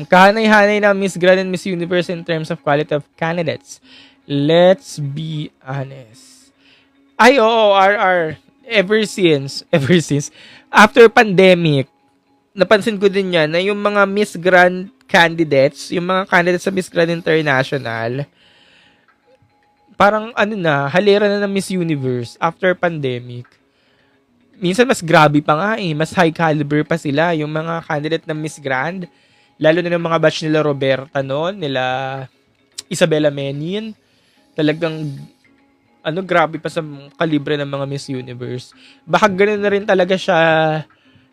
Kahanay-hanay na Miss Grand and Miss Universe in terms of quality of candidates. Let's be honest. Ay, oo, RR. Ever since, after pandemic, napansin ko din yan na yung mga Miss Grand candidates, yung mga candidates sa Miss Grand International, parang halera na ng Miss Universe after pandemic. Minsan mas grabe pa nga eh, mas high caliber pa sila, yung mga candidate ng Miss Grand. Lalo na ng mga batch nila Roberta noon, nila Isabella Menin. Talagang, grabe pa sa kalibre ng mga Miss Universe. Baka ganun na rin talaga siya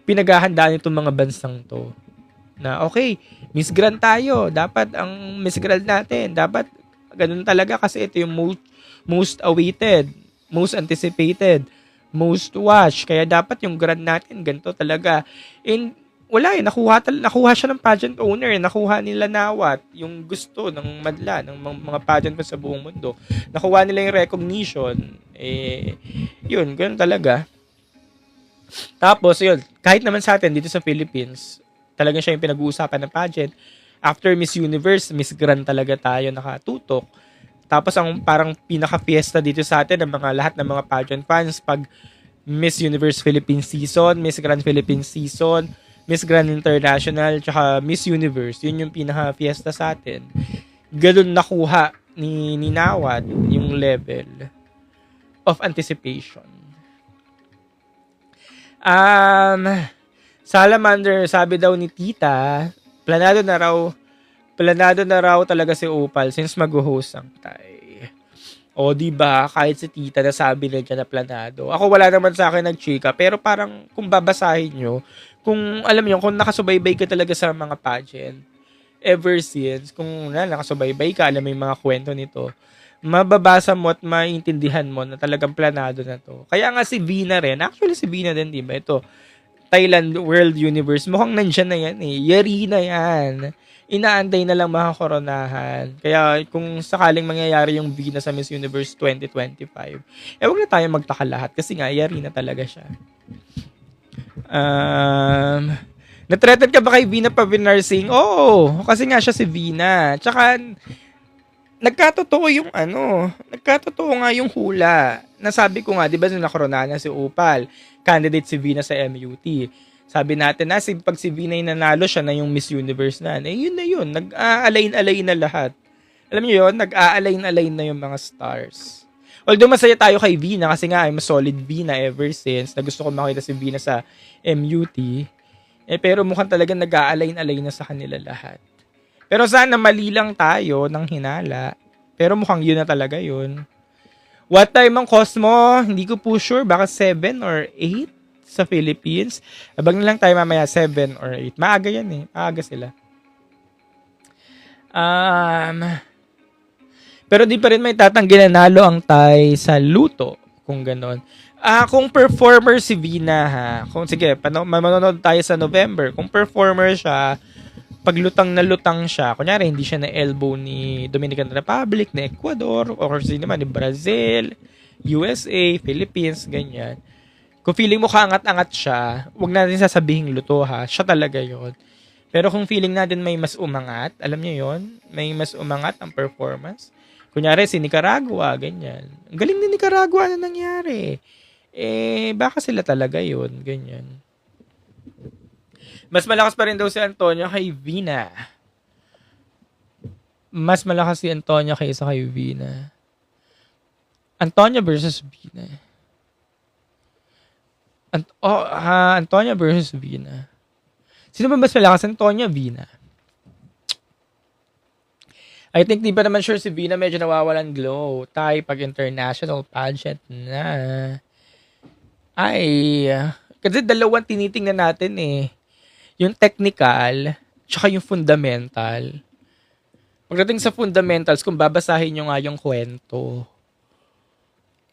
pinaghahandaan itong mga bansang to. Na okay, Miss Grand tayo. Dapat ang Miss Grand natin. Dapat ganun talaga kasi ito yung most awaited, most anticipated, most watched. Kaya dapat yung Grand natin, ganito talaga. And wala nakuha siya ng pageant owner, nakuha nila Nawat yung gusto ng madla ng mga pageant pa sa buong mundo, nakuha nila yung recognition, yun, ganun talaga. Tapos yun, kahit naman sa atin dito sa Philippines, talagang siya yung pinag-uusapan ng pageant. After Miss Universe, Miss Grand talaga tayo nakatutok. Tapos ang parang pinaka-fiesta dito sa atin ng lahat ng mga pageant fans pag Miss Universe Philippines season, Miss Grand Philippines season, Miss Grand International, tsaka Miss Universe. Yun yung pinaka-fiesta sa atin. Ganun nakuha ni Nawat yung level of anticipation. Salamander, sabi daw ni Tita, planado na raw talaga si Opal since mag-host ang Tay. O, diba, kahit si Tita nasabi na dyan na planado. Ako wala naman sa akin nag-chika, pero parang kung babasahin nyo, kung alam niyo, kung nakasubaybay ka talaga sa mga pageant, ever since, kung nakasubaybay ka, alam mo yung mga kwento nito, mababasa mo at maintindihan mo na talagang planado na to. Kaya nga si Vina rin, actually si Vina din, diba? Ito, Thailand World Universe, mukhang nandyan na yan eh. Yari na yan. Inaantay na lang makakoronahan. Kaya kung sakaling mangyayari yung Vina sa Miss Universe 2025, wag na tayo magtaka lahat kasi nga, yari na talaga siya. Na-threaten ka ba kay Vina Pavinarsing? Oo, kasi nga siya si Vina. Tsaka, nagkatotoo nga yung hula. Nasabi ko nga, di ba, nakoronahan na si Opal, candidate si Vina sa MUT. Sabi natin na, pag si Vina yung nanalo, siya na yung Miss Universe na. Yun na yun. Nag-aalain-alain na lahat. Alam niyo yun, nag-aalain-alain na yung mga stars. Although masaya tayo kay Vina kasi nga I'm a solid Vina ever since na gusto ko makita si Vina sa MUT. Pero mukhang talagang nag-aalain-alain na sa kanila lahat. Pero sana mali lang tayo ng hinala. Pero mukhang yun na talaga yun. What time ang Cosmo? Hindi ko po sure. Baka 7 or 8 sa Philippines. Abang na lang tayo mamaya 7 or 8. Maaga yan eh. Maaga sila. Pero di pa rin may tatanggi na nalo ang Tay sa luto. Kung ganon. Kung performer si Vina ha. Sige, manonood tayo sa November. Kung performer siya, pag lutang na lutang siya, kunyari hindi siya na elbow ni Dominican Republic, ni Ecuador, or sino naman, ni Brazil, USA, Philippines, ganyan. Kung feeling mo kaangat-angat siya, wag natin sasabihin luto ha. Siya talaga yon. Pero kung feeling natin may mas umangat, alam niyo yon, may mas umangat ang performance. Kunyari si Nicaragua, ganyan. Ang galing ni Nicaragua na nangyari. baka sila talaga yun. Ganyan. Mas malakas pa rin daw si Antonio kay Vina. Mas malakas si Antonio kaysa kay Vina. Antonio versus Vina. Antonio versus Vina. Sino ba mas malakas? Antonio, Vina? I think di pa naman sure si Vina, medyo nawawalan glow. Tayo pag international pageant na. Kasi dalawang tinitingnan natin eh. Yung technical, tsaka yung fundamental. Pagdating sa fundamentals, kung babasahin nyo nga yung kwento,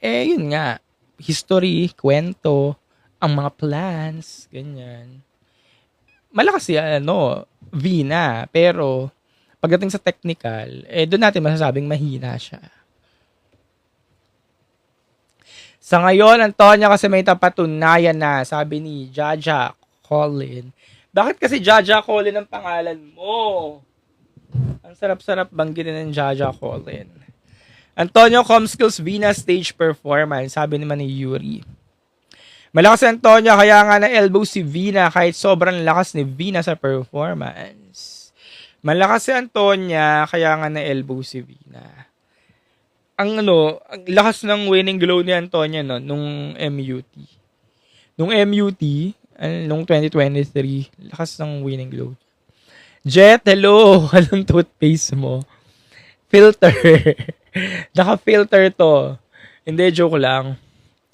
yun nga. History, kwento, ang mga plans, ganyan. Malakas si Vina, pero pagdating sa technical, doon natin masasabing mahina siya. Sa ngayon, Antonia kasi may tapatunayan na, sabi ni Jaja Colin. Bakit kasi Jaja Colin ang pangalan mo? Ang sarap-sarap banggitin ng Jaja Colin. Antonio Comskills Vina stage performance, sabi naman ni Yuri. Malakas si Antonio, kaya nga na-elbow si Vina kahit sobrang lakas ni Vina sa performance. Malakas si Antonia, kaya nga na-elbow si Vina. Ang lakas ng winning glow ni Antonia nung MUT. Nung MUT, nung 2023, lakas ng winning glow. Jet, hello! Anong toothpaste mo? Filter. Naka-filter to. Hindi, joke lang.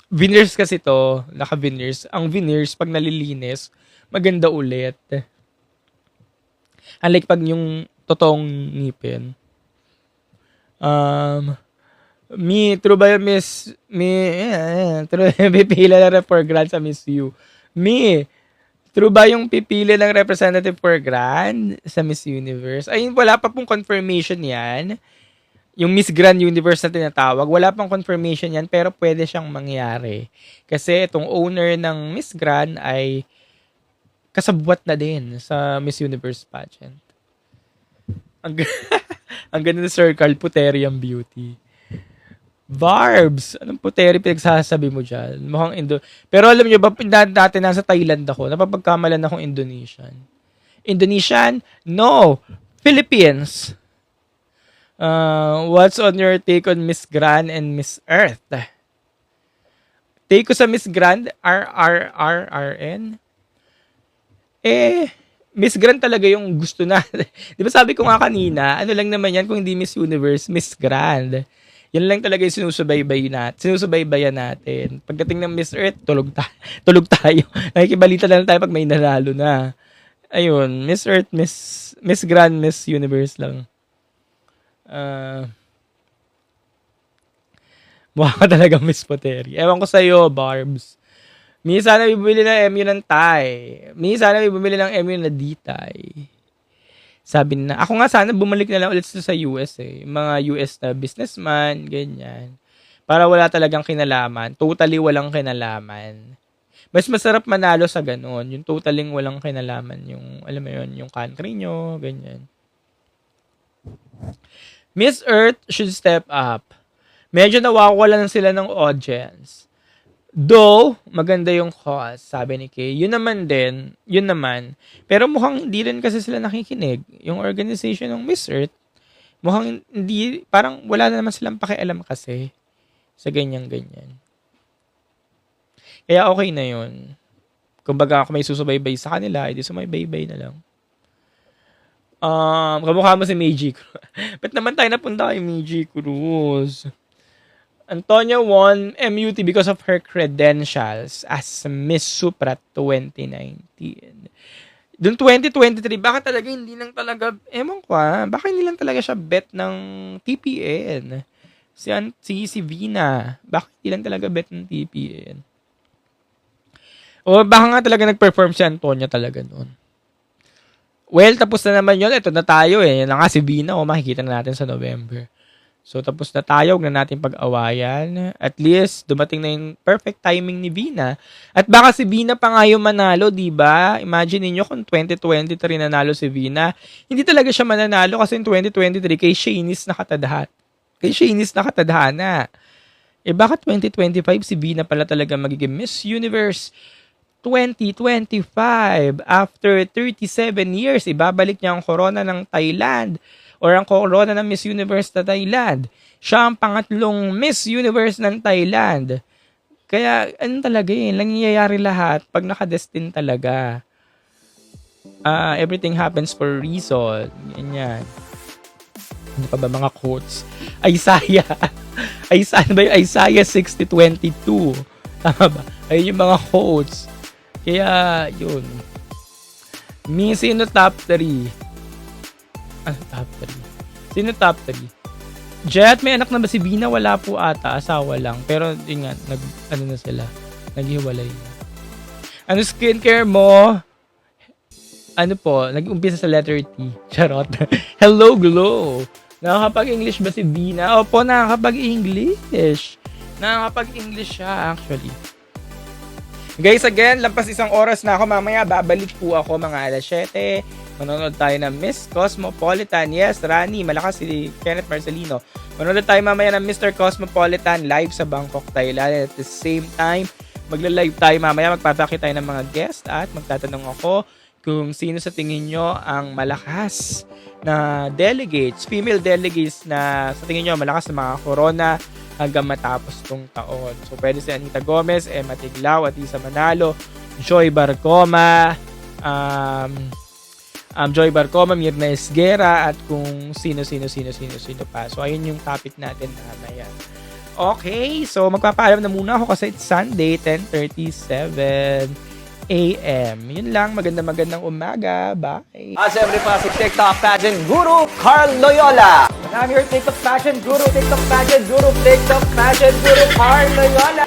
Veneers kasi to. Naka-veneers. Ang veneers, pag nalilinis, maganda ulit. Unlike pag yung totoong ngipin. True ba yung pipila na for grant sa Miss You? True ba yung pipili ng representative for grand sa Miss Universe? Ay, wala pa pong confirmation yan. Yung Miss Grand Universe na tinatawag, wala pang confirmation yan, pero pwede siyang mangyari. Kasi itong owner ng Miss Grand ay kasabwat na din sa Miss Universe pageant. Ang ganda ni Sir Carl, Puterium Beauty. Barbs! Anong puteri pinagsasabi mo dyan? Mukhang Pero alam nyo ba, dati nasa Thailand ako, napapagkamalan akong Indonesian. Indonesian? No! Philippines! What's on your take on Miss Grand and Miss Earth? Take ko sa Miss Grand, RRRRN? Miss Grand talaga yung gusto na. Di ba sabi ko nga kanina, ano lang naman yan kung hindi Miss Universe, Miss Grand. Yan lang talaga yung sinusubaybayan natin. Pagdating ng Miss Earth, tulog tayo. Nakikibalita na lang tayo pag may nanalo na. Ayun, Miss Earth, Miss Grand, Miss Universe lang. Mukha ka talaga Miss Poteri. Ewan ko sa'yo, Barbs. Sana may bumili ng MU ng Thai. Sana may bumili ng MU na Ditay. Sabi na, ako nga sana bumalik na lang ulit sa US eh. Mga US na businessman, ganyan. Para wala talagang kinalaman. Totally walang kinalaman. Mas masarap manalo sa ganun. Yung totaling walang kinalaman. Yung, alam mo yun, yung country nyo, ganyan. Miss Earth should step up. Medyo nawawalan sila ng audience. Though, maganda yung cause, sabi ni Kay. Yun naman. Pero mukhang hindi rin kasi sila nakikinig. Yung organization ng Miss Earth, mukhang hindi, parang wala na naman silang pakialam kasi sa ganyan-ganyan. Kaya okay na yun. Kumbaga, kung may susubaybay sa kanila, edi sumaybay na lang. Kamukha mo si Meiji Cruz. Ba't naman tayo napunta kay Meiji Cruz? Antonia won MUT because of her credentials as Miss Supra 2019. Doon 2023, bakit talaga hindi lang talaga, bakit hindi lang talaga siya bet ng TPN? Si Vina, bakit hindi lang talaga bet ng TPN? O baka nga talaga nag-perform si Antonia talaga noon. Well, tapos na naman yun. Ito na tayo eh. Yan na nga si Vina. Makikita na natin sa November. So, tapos na tayo. Huwag na natin pag-awayan. At least, dumating na yung perfect timing ni Vina. At baka si Vina pa nga yung manalo, diba? Imagine niyo kung 2023 nanalo si Vina. Hindi talaga siya mananalo kasi in 2023 kay Shanice nakatadhana. Bakit 2025 si Vina pala talaga magiging Miss Universe 2025? After 37 years, ibabalik niya ang corona ng Thailand or ang corona ng Miss Universe na Thailand. Siya ang pangatlong Miss Universe ng Thailand. Kaya, ano talaga nangyayari lahat pag nakadestin talaga. Everything happens for a reason. Ganyan. Ano pa ba mga quotes? Isaiah. Ano ba yung Isaiah 60:22? Tama ba? Ayun yung mga quotes. Kaya, yun. Sino top 3? Top 3? Sino top 3? Jet, may anak na ba si Vina? Wala po ata. Asawa lang. Pero, yun nga, na sila. Naghiwalay na. Ano skincare mo? Ano po? Nag-umpisa sa letter T. Charot. Hello, Glow. Nakakapag-English ba si Vina? Opo, nakakapag-English. Nakakapag-English siya, actually. Guys, again, lampas isang oras na ako. Mamaya, babalik po ako mga alas 7. Manonood tayo ng Miss Cosmopolitan. Yes, Rani, malakas si Kenneth Marcelino. Manonood tayo mamaya ng Mr. Cosmopolitan live sa Bangkok, Thailand. At the same time, magla-live tayo mamaya. Magpapakita tayo ng mga guest at magtatanong ako kung sino sa tingin nyo ang malakas na delegates, female delegates na sa tingin nyo malakas na mga corona hanggang matapos tong taon. So, pwede si Anita Gomez, Emma Tiglao, at Isa Manalo, Joy Barcoma, Mirna Esguera, at kung sino pa. So, ayun yung topic natin mamaya. Okay, so magpapaalam na muna ako kasi it's Sunday, 10:37 a.m. Yun lang, magandang umaga. Bye! Siyempre pa si TikTok pageant guru Carl Loyola. And I'm your TikTok pageant guru, TikTok pageant guru Carl Loyola.